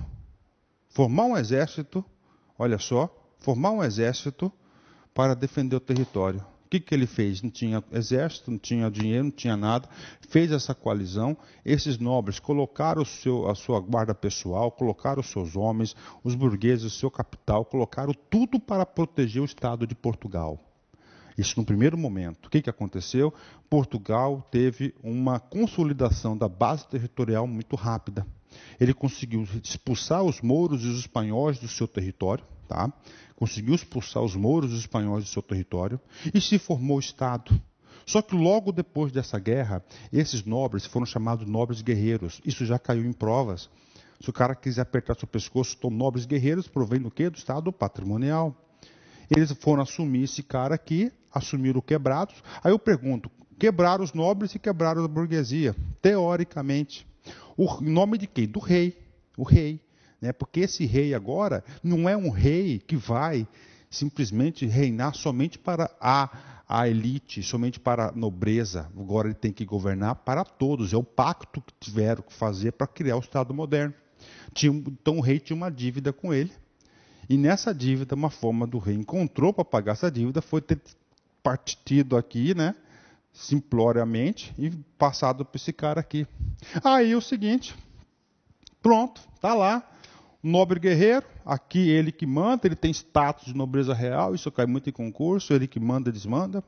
olha só, formar um exército para defender o território. O que ele fez? Não tinha exército, não tinha dinheiro, não tinha nada. Fez essa coalizão. Esses nobres colocaram a sua guarda pessoal, colocaram os seus homens, os burgueses, o seu capital, colocaram tudo para proteger o Estado de Portugal. Isso no primeiro momento. O que aconteceu? Portugal teve uma consolidação da base territorial muito rápida. Ele conseguiu expulsar os mouros e os espanhóis do seu território, tá? Conseguiu expulsar os mouros e os espanhóis do seu território e se formou o Estado. Só que logo depois dessa guerra, esses nobres foram chamados nobres guerreiros. Isso já caiu em provas. Se o cara quiser apertar seu pescoço, estão nobres guerreiros, provém do quê? Do Estado patrimonial. Eles foram assumir esse cara aqui, assumiram quebrados. Aí eu pergunto, quebraram os nobres e quebraram a burguesia, teoricamente. Em nome de quem? Do rei. O rei. Né? Porque esse rei agora não é um rei que vai simplesmente reinar somente para a elite, somente para a nobreza. Agora ele tem que governar para todos. É o pacto que tiveram que fazer para criar o Estado moderno. Então o rei tinha uma dívida com ele. E nessa dívida, uma forma do rei encontrou para pagar essa dívida foi ter partido aqui, né, simploriamente, e passado para esse cara aqui. Aí o seguinte, pronto, está lá, nobre guerreiro, aqui ele que manda, ele tem status de nobreza real, isso cai muito em concurso, ele que manda, desmanda.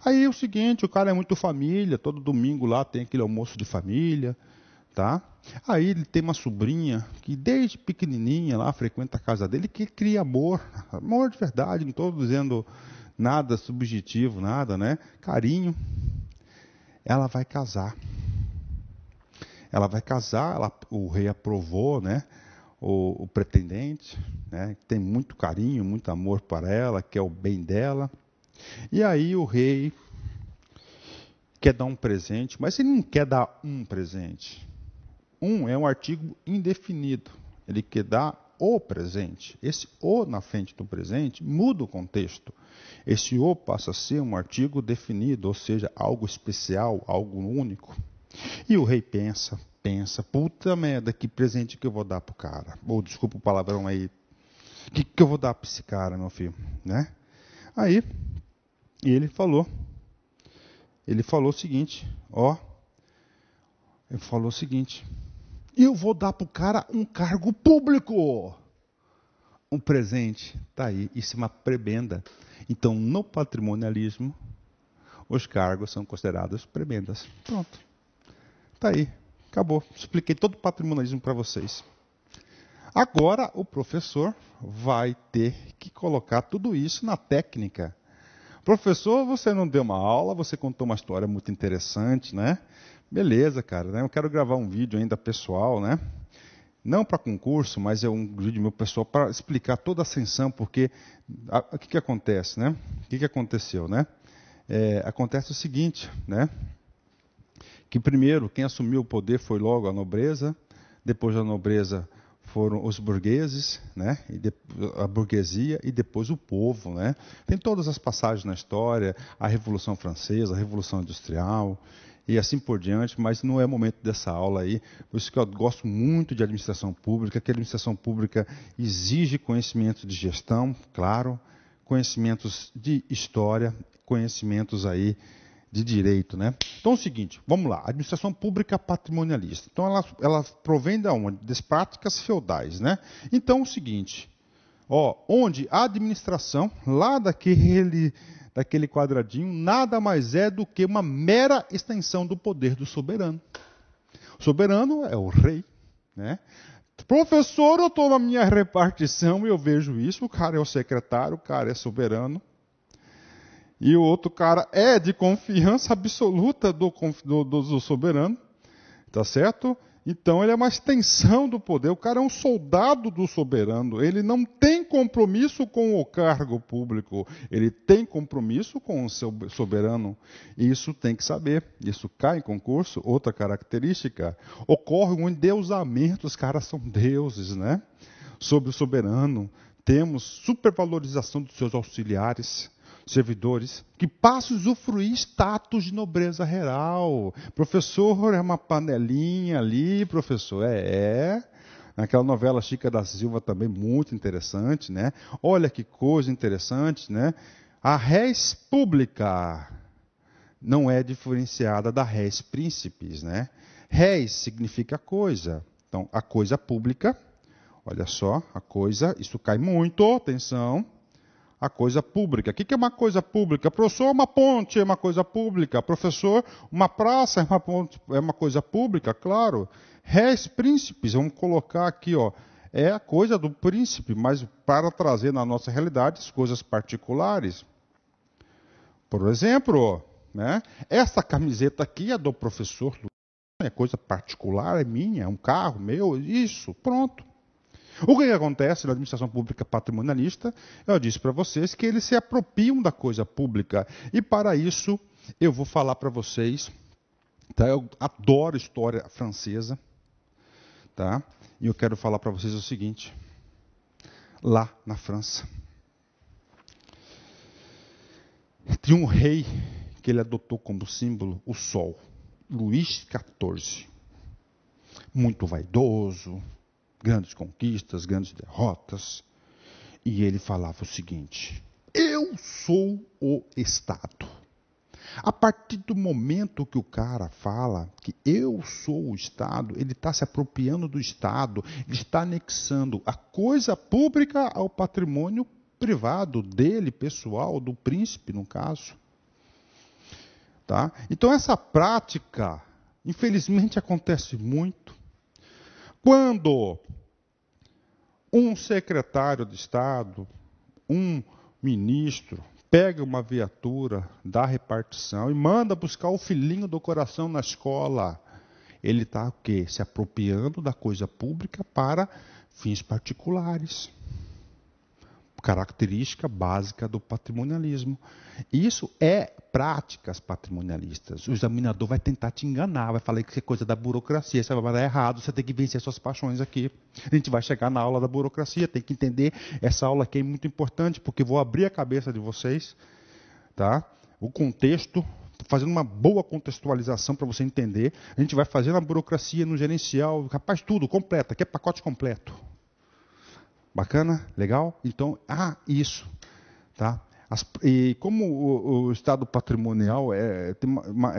Aí o seguinte, o cara é muito família, todo domingo lá tem aquele almoço de família, tá? Aí ele tem uma sobrinha que desde pequenininha lá frequenta a casa dele, que cria amor de verdade, não estou dizendo nada subjetivo, nada, né? Carinho. Ela vai casar. O rei aprovou, né? O pretendente, né? Tem muito carinho, muito amor para ela, quer o bem dela. E aí o rei quer dar um presente, mas ele não quer dar um presente. É um artigo indefinido. Ele quer dar o presente. Esse o na frente do presente muda o contexto. Esse o passa a ser um artigo definido, ou seja, algo especial, algo único. E o rei pensa, puta merda, que presente que eu vou dar pro cara? Ou desculpa o palavrão aí. O que eu vou dar para esse cara, meu filho? Né? Aí, ele falou o seguinte, eu vou dar para o cara um cargo público. Um presente. Está aí. Isso é uma prebenda. Então, no patrimonialismo, os cargos são considerados prebendas. Pronto. Está aí. Acabou. Expliquei todo o patrimonialismo para vocês. Agora, o professor vai ter que colocar tudo isso na técnica. Professor, você não deu uma aula, você contou uma história muito interessante, né? Beleza, cara, né? Eu quero gravar um vídeo ainda pessoal, né? Não para concurso, mas é um vídeo meu pessoal para explicar toda a ascensão, porque o que acontece, né? O que aconteceu, né? Acontece o seguinte, né? Que primeiro, quem assumiu o poder foi logo a nobreza, depois da nobreza foram os burgueses, né? A burguesia e depois o povo, né? Tem todas as passagens na história, a Revolução Francesa, a Revolução Industrial e assim por diante, mas não é o momento dessa aula aí. Por isso que eu gosto muito de administração pública, que a administração pública exige conhecimentos de gestão, claro, conhecimentos de história, conhecimentos aí de direito, né? Então é o seguinte, vamos lá, administração pública patrimonialista. Então ela provém da onde? Das práticas feudais, né? Então é o seguinte, onde a administração, lá daquele quadradinho, nada mais é do que uma mera extensão do poder do soberano. O soberano é o rei, né? Professor, eu estou na minha repartição e eu vejo isso, o cara é o secretário, o cara é soberano. E o outro cara é de confiança absoluta do soberano, tá certo? Então ele é uma extensão do poder. O cara é um soldado do soberano. Ele não tem compromisso com o cargo público. Ele tem compromisso com o seu soberano. Isso tem que saber. Isso cai em concurso. Outra característica. Ocorre um endeusamento. Os caras são deuses, né? Sobre o soberano. Temos supervalorização dos seus auxiliares, servidores, que passam a usufruir status de nobreza real. Professor é uma panelinha ali, professor. Naquela novela Chica da Silva também muito interessante, né? Olha que coisa interessante, né? A res pública não é diferenciada da res príncipes, né? Res significa coisa. Então, a coisa pública, olha só, a coisa, isso cai muito, atenção. A coisa pública. O que é uma coisa pública? Professor, uma ponte é uma coisa pública. Professor, uma praça é uma coisa pública, claro. Res príncipes, vamos colocar aqui, ó, é a coisa do príncipe, mas para trazer na nossa realidade as coisas particulares. Por exemplo, né, essa camiseta aqui é do professor, é coisa particular, é minha, é um carro meu, isso, pronto. O que acontece na administração pública patrimonialista, eu disse para vocês que eles se apropriam da coisa pública. E para isso, eu vou falar para vocês, tá? Eu adoro história francesa, tá? E eu quero falar para vocês o seguinte, lá na França, tinha um rei que ele adotou como símbolo o sol, Luís XIV, muito vaidoso, grandes conquistas, grandes derrotas. E ele falava o seguinte: eu sou o Estado. A partir do momento que o cara fala que eu sou o Estado, ele está se apropriando do Estado, ele está anexando a coisa pública ao patrimônio privado dele, pessoal, do príncipe, no caso. Tá? Então essa prática, infelizmente, acontece muito. Quando um secretário de Estado, um ministro, pega uma viatura da repartição e manda buscar o filhinho do coração na escola, ele está o quê? Se apropriando da coisa pública para fins particulares. Característica básica do patrimonialismo. Isso é práticas patrimonialistas. O examinador vai tentar te enganar, vai falar que isso é coisa da burocracia, você vai dar errado, você tem que vencer suas paixões aqui. A gente vai chegar na aula da burocracia, tem que entender essa aula aqui é muito importante, porque vou abrir a cabeça de vocês, tá? O contexto, fazendo uma boa contextualização para você entender. A gente vai fazer na burocracia, no gerencial, rapaz, tudo completo, aqui é pacote completo. Bacana? Legal? Então, isso. Tá? E como o Estado patrimonial é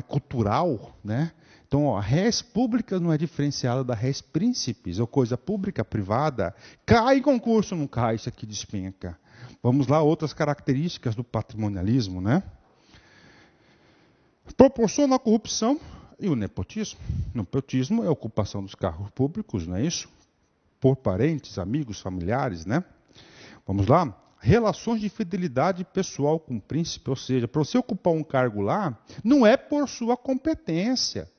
cultural, né? Então, a res pública não é diferenciada da res príncipes, ou coisa pública privada. Cai em concurso, não cai, isso aqui despenca. Vamos lá, outras características do patrimonialismo, né? Proporciona a corrupção e o nepotismo. Nepotismo é a ocupação dos cargos públicos, não é isso? Por parentes, amigos, familiares, né? Vamos lá. Relações de fidelidade pessoal com o príncipe, ou seja, para você ocupar um cargo lá, não é por sua competência.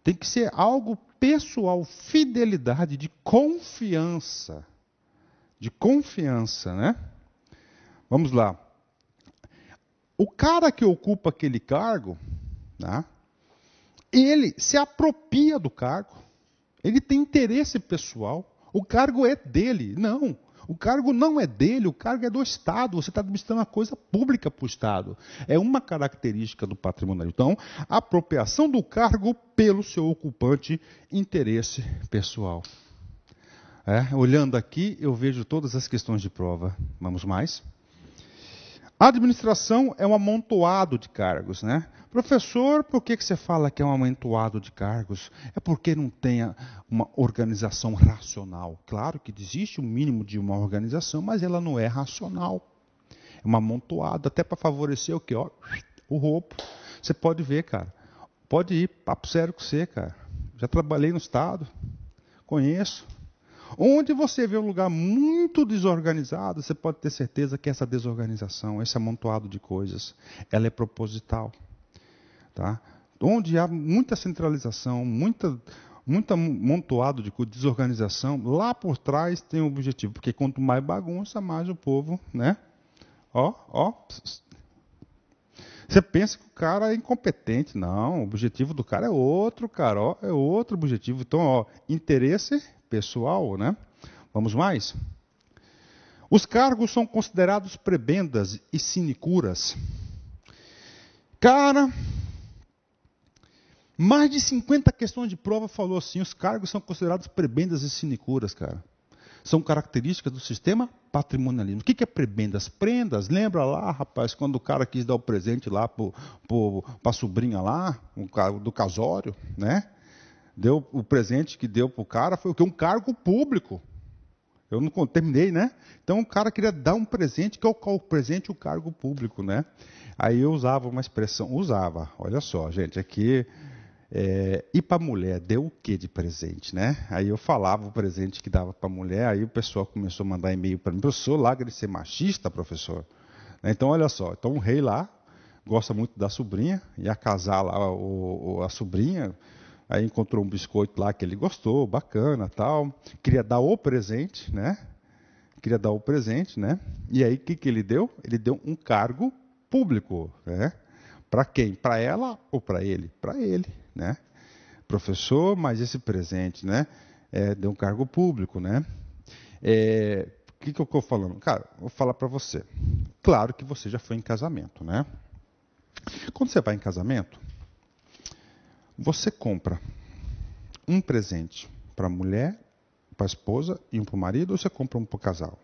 Tem que ser algo pessoal, fidelidade, de confiança. De confiança, né? Vamos lá. O cara que ocupa aquele cargo, né, ele se apropria do cargo. Ele tem interesse pessoal. O cargo é dele. Não. O cargo não é dele, o cargo é do Estado. Você está administrando uma coisa pública para o Estado. É uma característica do patrimonialismo. Então, a apropriação do cargo pelo seu ocupante, interesse pessoal. Olhando aqui, eu vejo todas as questões de prova. Vamos mais? A administração é um amontoado de cargos, né? Professor, por que você fala que é um amontoado de cargos? É porque não tem uma organização racional. Claro que existe um mínimo de uma organização, mas ela não é racional. É uma amontoada, até para favorecer o quê? Ó, o roubo. Você pode ver, cara. Pode ir, papo sério com você, cara. Já trabalhei no Estado, conheço. Onde você vê um lugar muito desorganizado, você pode ter certeza que essa desorganização, esse amontoado de coisas, ela é proposital. Tá? Onde há muita centralização, muito amontoado de desorganização, lá por trás tem um objetivo, porque quanto mais bagunça, mais o povo, né? Você pensa que o cara é incompetente. Não, o objetivo do cara é outro, cara, é outro objetivo. Então, interesse pessoal, né? Vamos mais? Os cargos são considerados prebendas e sinicuras. Cara, mais de 50 questões de prova falou assim, os cargos são considerados prebendas e sinicuras, cara. São características do sistema patrimonialismo. O que é prebendas? Prendas, lembra lá, rapaz, quando o cara quis dar o presente lá para a sobrinha lá, do casório, né? Deu o presente que deu para o cara, foi o quê? Um cargo público. Eu não terminei, né? Então o cara queria dar um presente, que é o presente, o cargo público, né? Aí eu usava uma expressão, olha só, gente, aqui, e para a mulher, deu o que de presente, né? Aí eu falava o presente que dava para a mulher, aí o pessoal começou a mandar e-mail para mim, professor, larga de ser machista, professor. Então, olha só, então o rei lá gosta muito da sobrinha, ia casar lá a sobrinha, aí encontrou um biscoito lá que ele gostou, bacana, tal, queria dar o presente, né? E aí o que ele deu? Ele deu um cargo público, né? Para quem? Para ela ou para ele? Para ele, né? Professor, mas esse presente, né? Deu um cargo público, né? O que eu estou falando? Cara, vou falar para você. Claro que você já foi em casamento, né? Quando você vai em casamento, você compra um presente para a mulher, para a esposa e um para o marido, ou você compra um para o casal?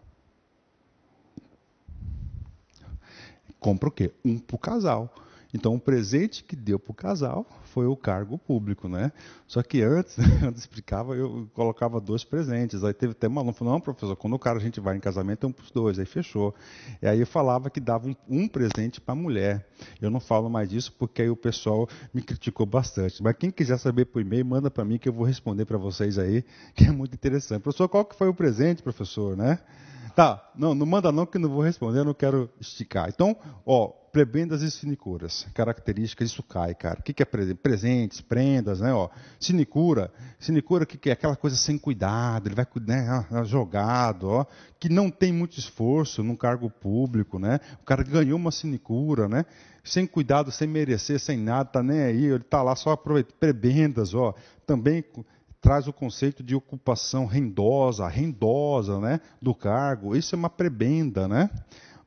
Compra o quê? Um para o casal. Então, o presente que deu para o casal foi o cargo público, né? Só que antes, eu explicava, eu colocava 2 presentes. Aí teve até uma aluna que falou, não, professor, quando a gente vai em casamento, é um para os 2. Aí fechou. E aí eu falava que dava um presente para a mulher. Eu não falo mais disso porque aí o pessoal me criticou bastante. Mas quem quiser saber por e-mail, manda para mim que eu vou responder para vocês aí, que é muito interessante. Professor, qual que foi o presente, professor, né? Tá, não manda não que eu não vou responder, eu não quero esticar. Então, prebendas e sinicuras, características, isso cai, cara. O que é presentes, prendas, né? Sinicura, o que é? Aquela coisa sem cuidado, ele vai, né, jogado, que não tem muito esforço num cargo público, né? O cara ganhou uma sinicura, né? Sem cuidado, sem merecer, sem nada, tá nem aí, ele tá lá só aproveitando. Prebendas, também traz o conceito de ocupação rendosa, né, do cargo. Isso é uma prebenda, né?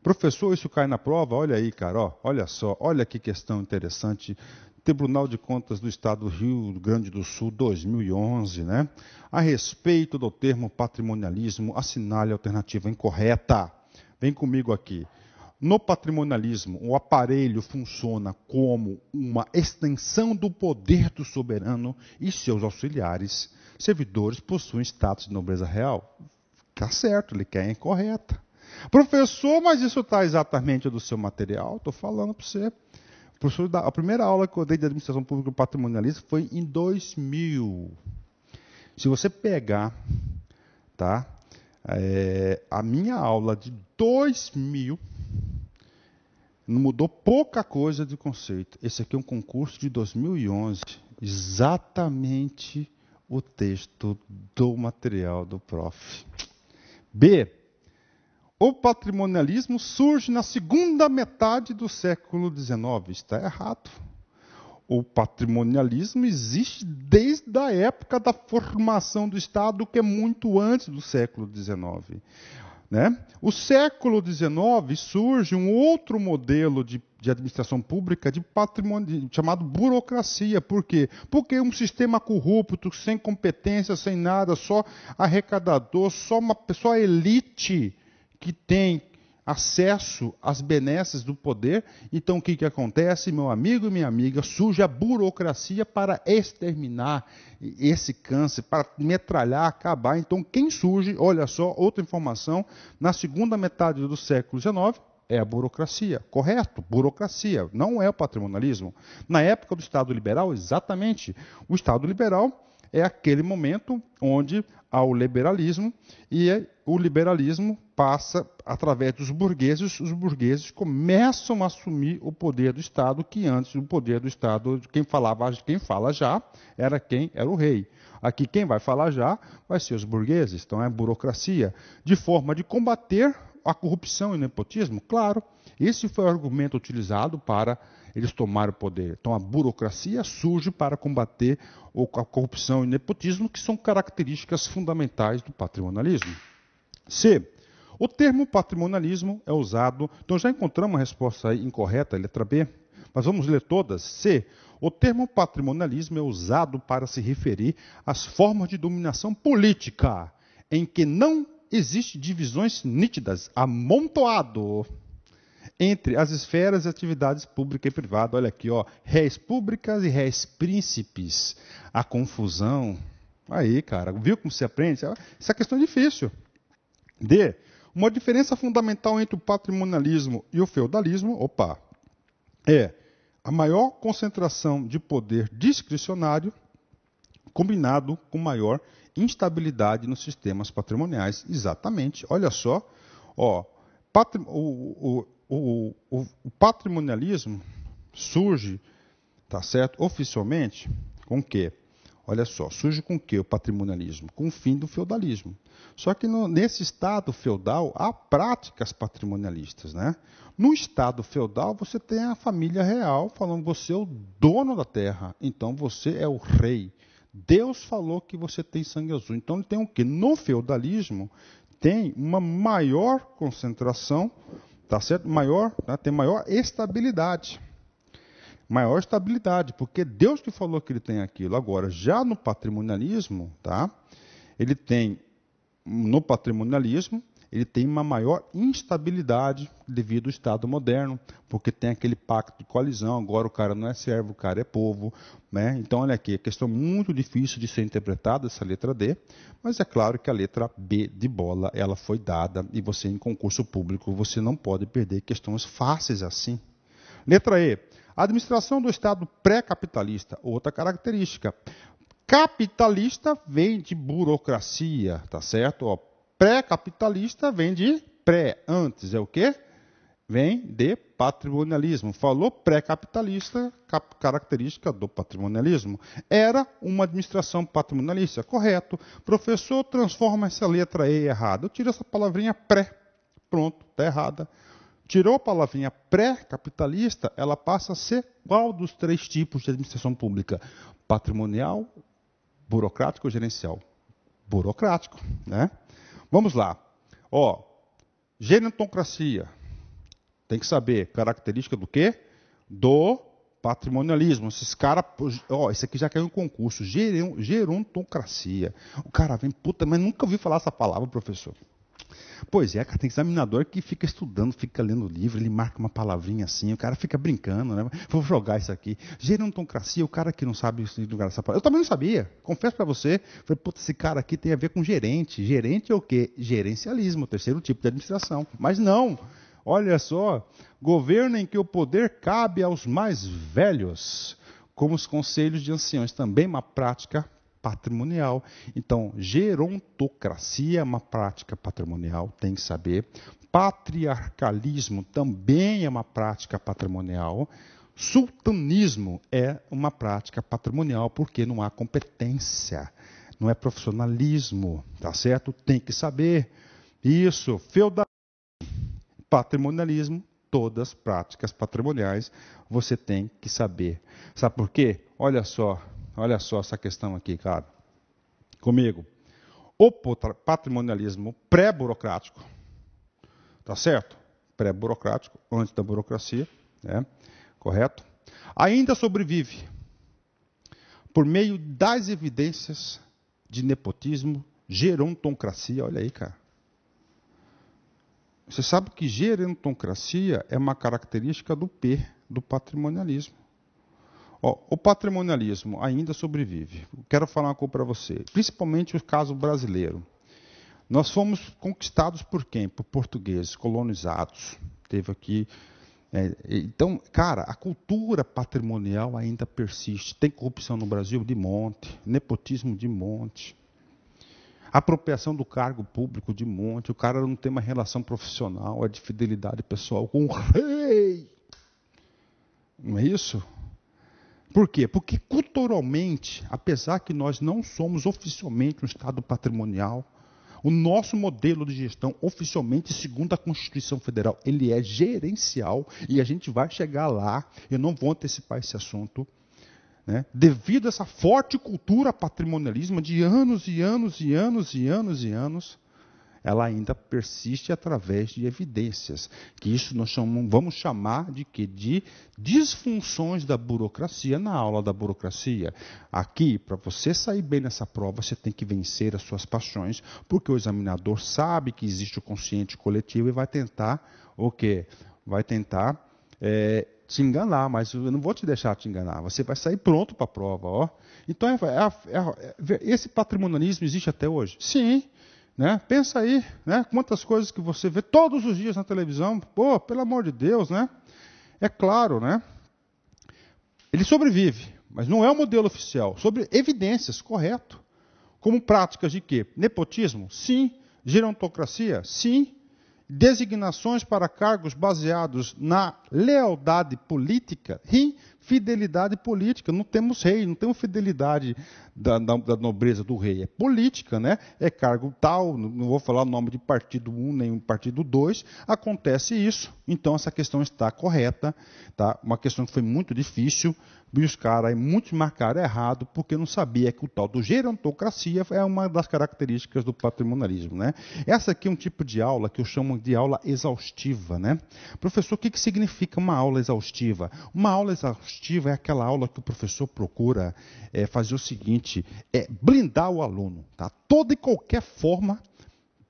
Professor, isso cai na prova? Olha aí, cara, olha só, olha que questão interessante. Tribunal de Contas do Estado do Rio Grande do Sul, 2011, né? A respeito do termo patrimonialismo, assinale a alternativa incorreta. Vem comigo aqui. No patrimonialismo, o aparelho funciona como uma extensão do poder do soberano e seus auxiliares. Servidores possuem status de nobreza real. Está certo, ele quer a incorreta. Professor, mas isso está exatamente do seu material? Estou falando para você. Professor, a primeira aula que eu dei de administração pública e patrimonialista foi em 2000. Se você pegar, tá, a minha aula de 2000, não mudou pouca coisa de conceito. Esse aqui é um concurso de 2011. Exatamente o texto do material do prof. B. O patrimonialismo surge na segunda metade do século XIX. Está errado. O patrimonialismo existe desde a época da formação do Estado, que é muito antes do século XIX. Né? O século XIX surge um outro modelo de administração pública de patrimônio, chamado burocracia. Por quê? Porque é um sistema corrupto, sem competência, sem nada, só arrecadador, só a elite que tem acesso às benesses do poder. Então, o que acontece, meu amigo e minha amiga? Surge a burocracia para exterminar esse câncer, para metralhar, acabar. Então, quem surge, olha só, outra informação, na segunda metade do século XIX, é a burocracia. Correto? Burocracia. Não é o patrimonialismo. Na época do Estado liberal, exatamente, o Estado liberal é aquele momento onde há o liberalismo e o liberalismo passa através dos burgueses, os burgueses começam a assumir o poder do Estado, que antes o poder do Estado, quem fala já, era o rei. Aqui quem vai falar já vai ser os burgueses, então é a burocracia, de forma de combater a corrupção e o nepotismo, claro. Esse foi o argumento utilizado para eles tomarem o poder. Então a burocracia surge para combater a corrupção e o nepotismo, que são características fundamentais do patrimonialismo. C. O termo patrimonialismo é usado... Então já encontramos uma resposta aí incorreta, letra B, mas vamos ler todas. C. O termo patrimonialismo é usado para se referir às formas de dominação política, em que não existem divisões nítidas, amontoado entre as esferas e atividades pública e privada. Olha aqui, ó, réis públicas e réis príncipes. A confusão. Aí, cara, viu como se aprende? Essa questão é difícil. D. Uma diferença fundamental entre o patrimonialismo e o feudalismo, é a maior concentração de poder discricionário combinado com maior instabilidade nos sistemas patrimoniais. Exatamente. Olha só, ó, o patrimonialismo surge, tá certo, oficialmente, com o quê? Olha só, surge com o quê o patrimonialismo? Com o fim do feudalismo. Só que nesse Estado feudal há práticas patrimonialistas, né? No Estado feudal você tem a família real falando você é o dono da terra, então você é o rei. Deus falou que você tem sangue azul. Então tem o quê? No feudalismo tem uma maior concentração, tá certo? Tem maior estabilidade. Maior estabilidade, porque Deus que falou que ele tem aquilo. Agora, já no patrimonialismo, tá? No patrimonialismo, ele tem uma maior instabilidade devido ao Estado moderno, porque tem aquele pacto de coalizão, agora o cara não é servo, o cara é povo, né? Então, olha aqui, é questão muito difícil de ser interpretada, essa letra D, mas é claro que a letra B de bola, ela foi dada, e você em concurso público, você não pode perder questões fáceis assim. Letra E. Administração do Estado pré-capitalista, outra característica. Capitalista vem de burocracia, tá certo? Ó, pré-capitalista vem de pré, antes é o quê? Vem de patrimonialismo. Falou pré-capitalista, característica do patrimonialismo. Era uma administração patrimonialista, correto. Professor, transforma essa letra E errada. Eu tiro essa palavrinha pré. Pronto, está errada. Tirou a palavrinha pré-capitalista, ela passa a ser qual dos três tipos de administração pública? Patrimonial, burocrático ou gerencial? Burocrático, né? Vamos lá. Ó, gerontocracia. Tem que saber, característica do quê? Do patrimonialismo. Esses caras, ó, esse aqui já caiu em concurso. Gerontocracia. O cara vem, puta, mas nunca ouvi falar essa palavra, professor. Pois é, cara, tem examinador que fica estudando, fica lendo livro, ele marca uma palavrinha assim, o cara fica brincando, né? Vou jogar isso aqui. Gerontocracia, o cara que não sabe lugar essa palavra. Eu também não sabia, confesso para você. Falei, puta, esse cara aqui tem a ver com gerente. Gerente é o quê? Gerencialismo, o terceiro tipo de administração. Mas não, olha só, governo em que o poder cabe aos mais velhos, como os conselhos de anciões, também uma prática patrimonial. Então, gerontocracia é uma prática patrimonial, tem que saber. Patriarcalismo também é uma prática patrimonial. Sultanismo é uma prática patrimonial, porque não há competência, não é profissionalismo, tá certo? Tem que saber. Isso, feudalismo, patrimonialismo, todas práticas patrimoniais, você tem que saber. Sabe por quê? Olha só essa questão aqui, cara. Comigo. O patrimonialismo pré-burocrático, tá certo? Pré-burocrático, antes da burocracia, né? Correto? Ainda sobrevive por meio das evidências de nepotismo, gerontocracia. Olha aí, cara. Você sabe que gerontocracia é uma característica do patrimonialismo. Ó, o patrimonialismo ainda sobrevive. Quero falar uma coisa para você, principalmente o caso brasileiro. Nós fomos conquistados por quem? Por portugueses, colonizados. Teve aqui Então, cara, a cultura patrimonial ainda persiste. Tem corrupção no Brasil de monte, nepotismo de monte, apropriação do cargo público de monte. O cara não tem uma relação profissional, é de fidelidade pessoal com o rei. Não é isso? Por quê? Porque culturalmente, apesar que nós não somos oficialmente um Estado patrimonial, o nosso modelo de gestão, oficialmente, segundo a Constituição Federal, ele é gerencial, e a gente vai chegar lá, eu não vou antecipar esse assunto, né? Devido a essa forte cultura patrimonialismo de anos e anos e anos e anos e anos, ela ainda persiste através de evidências, que isso nós vamos chamar de quê? De disfunções da burocracia na aula da burocracia. Aqui, para você sair bem nessa prova, você tem que vencer as suas paixões, porque o examinador sabe que existe o consciente coletivo e vai tentar o quê? Vai tentar te enganar, mas eu não vou te deixar te enganar. Você vai sair pronto para a prova. Ó. Então, esse patrimonialismo existe até hoje? Sim. Né? Pensa aí, né? Quantas coisas que você vê todos os dias na televisão. Pô, pelo amor de Deus, né? É claro, né? Ele sobrevive, mas não é o modelo oficial. Sobre evidências, correto. Como práticas de quê? Nepotismo? Sim. Gerontocracia? Sim. Designações para cargos baseados na lealdade política e fidelidade política. Não temos rei, não temos fidelidade da nobreza do rei. É política, né? É cargo tal, não vou falar o nome de partido 1 nem partido 2. Acontece isso. Então, essa questão está correta. Tá? Uma questão que foi muito difícil. E os caras, muitos marcaram errado, porque não sabia que o tal do gerontocracia é uma das características do patrimonialismo. Né? Essa aqui é um tipo de aula que eu chamo de aula exaustiva. Né? Professor, o que significa uma aula exaustiva? Uma aula exaustiva é aquela aula que o professor procura fazer o seguinte, blindar o aluno. Tá? Toda e qualquer forma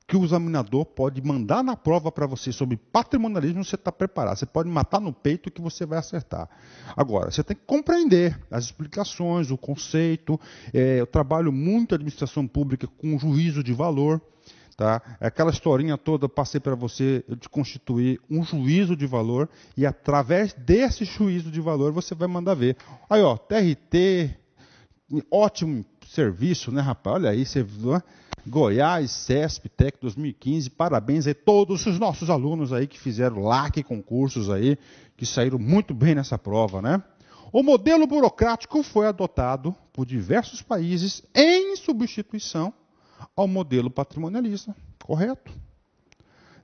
que o examinador pode mandar na prova para você sobre patrimonialismo, você está preparado. Você pode matar no peito que você vai acertar. Agora, você tem que compreender as explicações, o conceito. Eu trabalho muito administração pública com juízo de valor. Tá? Aquela historinha toda, passei para você de constituir um juízo de valor e através desse juízo de valor você vai mandar ver. Aí, ó, TRT, ótimo serviço, né, rapaz? Olha aí, você viu? Goiás, CESP, TEC 2015, parabéns a todos os nossos alunos aí que fizeram LAC concursos aí, que saíram muito bem nessa prova, né? O modelo burocrático foi adotado por diversos países em substituição ao modelo patrimonialista, correto?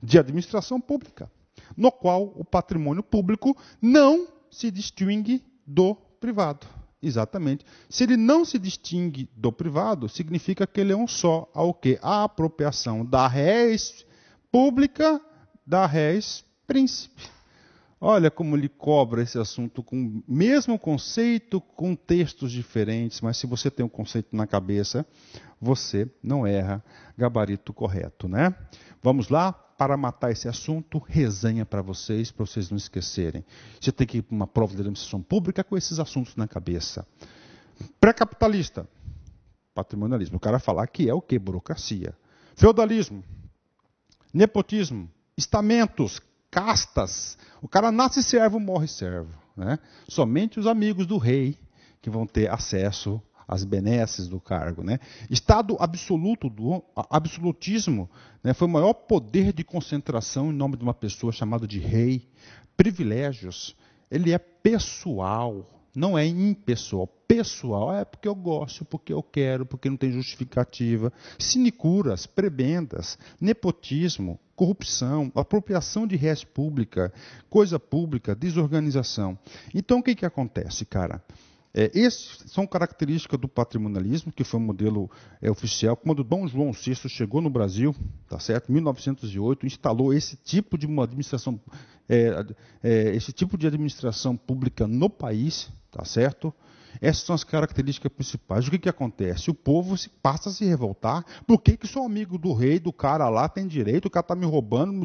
De administração pública, no qual o patrimônio público não se distingue do privado. Exatamente. Se ele não se distingue do privado, significa que ele é um só ao quê? A apropriação da res pública da res príncipe. Olha como ele cobra esse assunto com o mesmo conceito, com textos diferentes, mas se você tem um conceito na cabeça, você não erra. Gabarito correto, né? Vamos lá? Para matar esse assunto, resenha para vocês não esquecerem. Você tem que ir para uma prova de administração pública com esses assuntos na cabeça. Pré-capitalista, patrimonialismo. O cara falar que é o quê? Burocracia. Feudalismo, nepotismo, estamentos, castas. O cara nasce servo, morre servo. Né? Somente os amigos do rei que vão ter acesso as benesses do cargo. Né? Estado absoluto, absolutismo, né? Foi o maior poder de concentração em nome de uma pessoa chamada de rei. Privilégios, ele é pessoal, não é impessoal. Pessoal é porque eu gosto, porque eu quero, porque não tem justificativa. Sinecuras, prebendas, nepotismo, corrupção, apropriação de res pública, coisa pública, desorganização. Então o que acontece, cara? Essas são características do patrimonialismo, que foi um modelo oficial. Quando Dom João VI chegou no Brasil, tá certo? Em 1908, instalou esse tipo de administração, esse tipo de administração pública no país, tá certo? Essas são as características principais. O que acontece? O povo passa a se revoltar. Por que sou amigo do rei, do cara lá, tem direito, o cara está me roubando.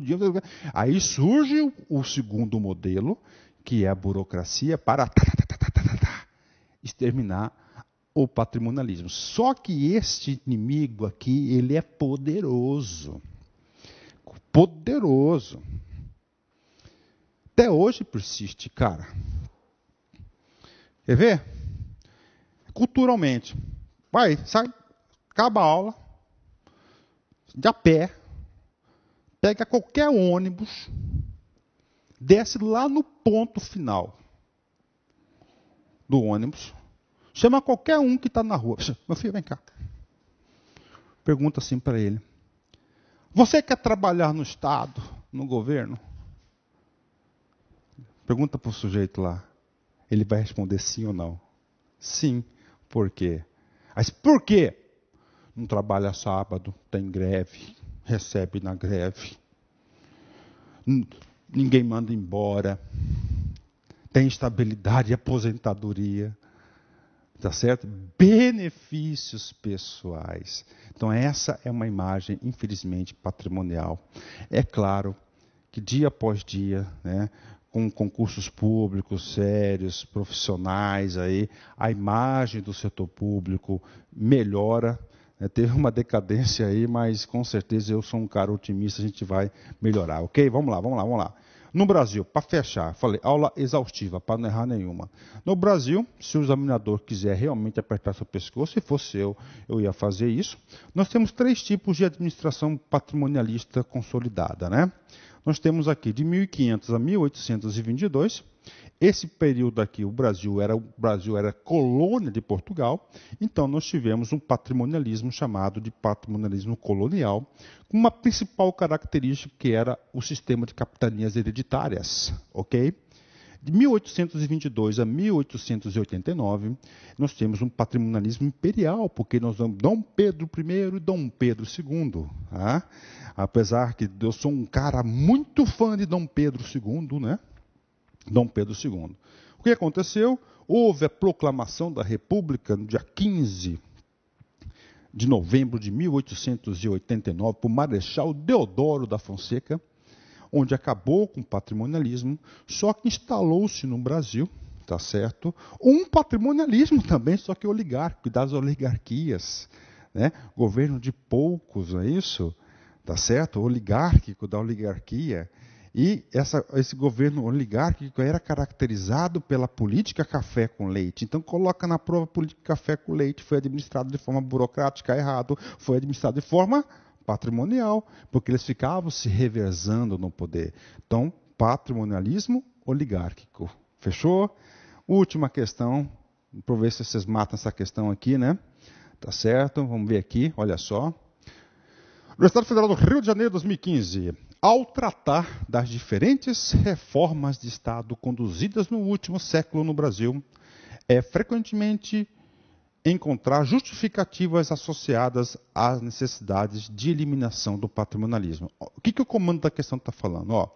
Aí surge o segundo modelo, que é a burocracia, para exterminar o patrimonialismo. Só que este inimigo aqui, ele é poderoso. Poderoso. Até hoje persiste, cara. Quer ver? Culturalmente. Vai, sai, acaba a aula, de a pé, pega qualquer ônibus, desce lá no ponto final do ônibus, chama qualquer um que está na rua. Meu filho, vem cá. Pergunta assim para ele. Você quer trabalhar no Estado, no governo? Pergunta para o sujeito lá. Ele vai responder sim ou não. Sim. Por quê? Mas por quê? Não trabalha sábado, tem greve, recebe na greve. Ninguém manda embora. Tem estabilidade e aposentadoria. Tá certo? Benefícios pessoais. Então essa é uma imagem, infelizmente, patrimonial. É claro que dia após dia, né, com concursos públicos sérios, profissionais, aí, a imagem do setor público melhora. Teve uma decadência aí, mas com certeza eu sou um cara otimista, a gente vai melhorar, ok? Vamos lá. No Brasil, para fechar, falei, aula exaustiva, para não errar nenhuma. No Brasil, se o examinador quiser realmente apertar seu pescoço, se fosse eu ia fazer isso. Nós temos 3 tipos de administração patrimonialista consolidada, né? Nós temos aqui de 1500 a 1822. Esse período aqui, o Brasil era colônia de Portugal, então nós tivemos um patrimonialismo chamado de patrimonialismo colonial, com uma principal característica que era o sistema de capitanias hereditárias, ok? De 1822 a 1889, nós temos um patrimonialismo imperial, porque nós temos Dom Pedro I e Dom Pedro II. Tá? Apesar que eu sou um cara muito fã de Dom Pedro II, né? Dom Pedro II. O que aconteceu? Houve a proclamação da República no dia 15 de novembro de 1889 por Marechal Deodoro da Fonseca, onde acabou com o patrimonialismo, só que instalou-se no Brasil, tá certo? Um patrimonialismo também, só que oligárquico, das oligarquias, né? Governo de poucos, não é isso? Tá certo? Oligárquico, da oligarquia. E esse governo oligárquico era caracterizado pela política café com leite. Então, coloca na prova a política café com leite. Foi administrado de forma burocrática, errado. Foi administrado de forma patrimonial, porque eles ficavam se revezando no poder. Então, patrimonialismo oligárquico. Fechou? Última questão. Vou ver se vocês matam essa questão aqui, né? Tá certo? Vamos ver aqui, olha só. Universidade Federal do Rio de Janeiro, 2015. Ao tratar das diferentes reformas de Estado conduzidas no último século no Brasil, é frequentemente encontrar justificativas associadas às necessidades de eliminação do patrimonialismo. O que o comando da questão está falando?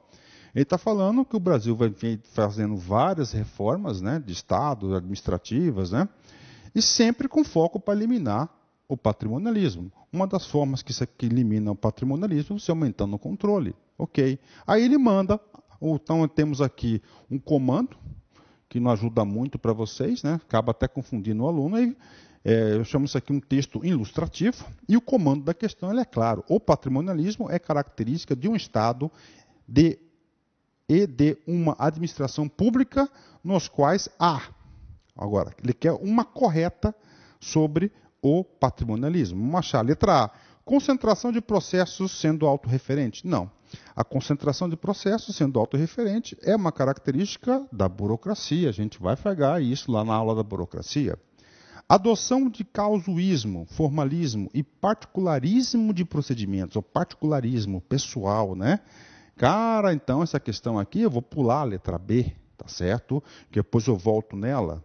Ele está falando que o Brasil vai fazendo várias reformas, né, de Estado, administrativas, né, e sempre com foco para eliminar o patrimonialismo. Uma das formas que elimina o patrimonialismo é você aumentando o controle. Ok. Aí ele manda, então temos aqui um comando, que não ajuda muito para vocês, né? Acaba até confundindo o aluno. Eu chamo isso aqui um texto ilustrativo, e o comando da questão é claro. O patrimonialismo é característica de um Estado e de uma administração pública nos quais há. Agora, ele quer uma correta sobre o patrimonialismo. Vamos achar. Letra A. Concentração de processos sendo autorreferente? Não. A concentração de processos sendo autorreferente é uma característica da burocracia. A gente vai pegar isso lá na aula da burocracia. Adoção de causuísmo, formalismo e particularismo de procedimentos, ou particularismo pessoal, né? Cara, então essa questão aqui eu vou pular a letra B, tá certo? Que depois eu volto nela.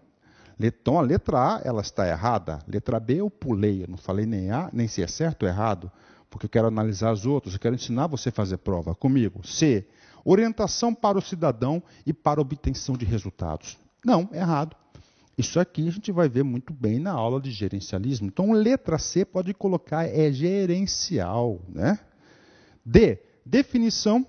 Então a letra A ela está errada, letra B eu pulei, eu não falei nem A, nem se é certo ou errado, porque eu quero analisar as outras, eu quero ensinar você a fazer prova comigo. C, orientação para o cidadão e para obtenção de resultados. Não, errado. Isso aqui a gente vai ver muito bem na aula de gerencialismo. Então letra C pode colocar é gerencial, né? D, definição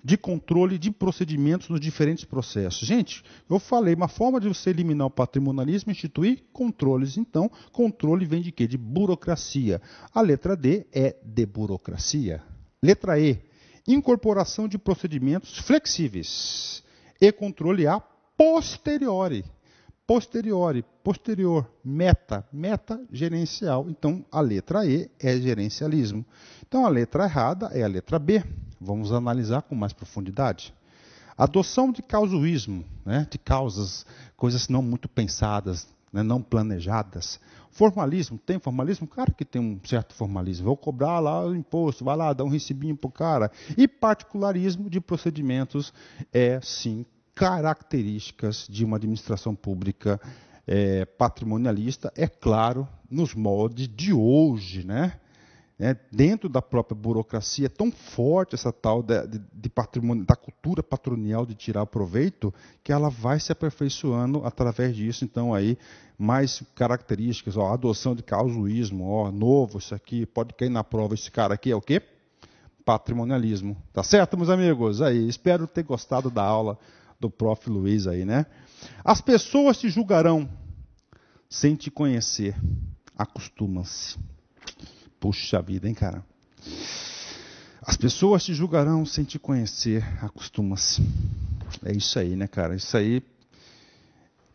de controle de procedimentos nos diferentes processos. Gente, eu falei, uma forma de você eliminar o patrimonialismo é instituir controles. Então, controle vem de quê? De burocracia. A letra D é de burocracia. Letra E, Incorporação de procedimentos flexíveis e controle a posteriori. Posterior, meta gerencial. Então, a letra E é gerencialismo. Então, a letra errada é a letra B. Vamos analisar com mais profundidade. Adoção de causuísmo, né, de causas, coisas não muito pensadas, né, não planejadas. Formalismo, tem formalismo? Claro que tem um certo formalismo. Vou cobrar lá o imposto, vai lá, dá um recibinho para o cara. E particularismo de procedimentos é, sim, características de uma administração pública patrimonialista, é claro, nos moldes de hoje, né? Dentro da própria burocracia, é tão forte essa tal da cultura patrimonial de tirar proveito, que ela vai se aperfeiçoando através disso. Então, aí, mais características, ó, adoção de causuísmo, ó, novo, isso aqui, pode cair na prova, esse cara aqui é o quê? Patrimonialismo. Tá certo, meus amigos? Aí, espero ter gostado da aula do prof. Luiz aí, né? As pessoas te julgarão sem te conhecer. Acostuma-se. Puxa vida, hein, cara? As pessoas te julgarão sem te conhecer. Acostuma-se. É isso aí, né, cara? Isso aí.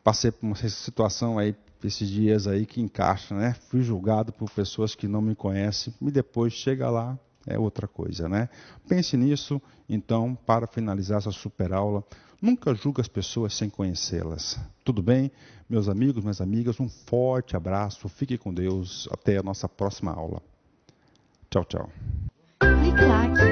Passei por uma situação aí, esses dias aí, que encaixa, né? Fui julgado por pessoas que não me conhecem e depois chega lá, é outra coisa, né? Pense nisso, então, para finalizar essa super aula. Nunca julgue as pessoas sem conhecê-las. Tudo bem? Meus amigos, minhas amigas, um forte abraço. Fique com Deus. Até a nossa próxima aula. Tchau, tchau. Clique like.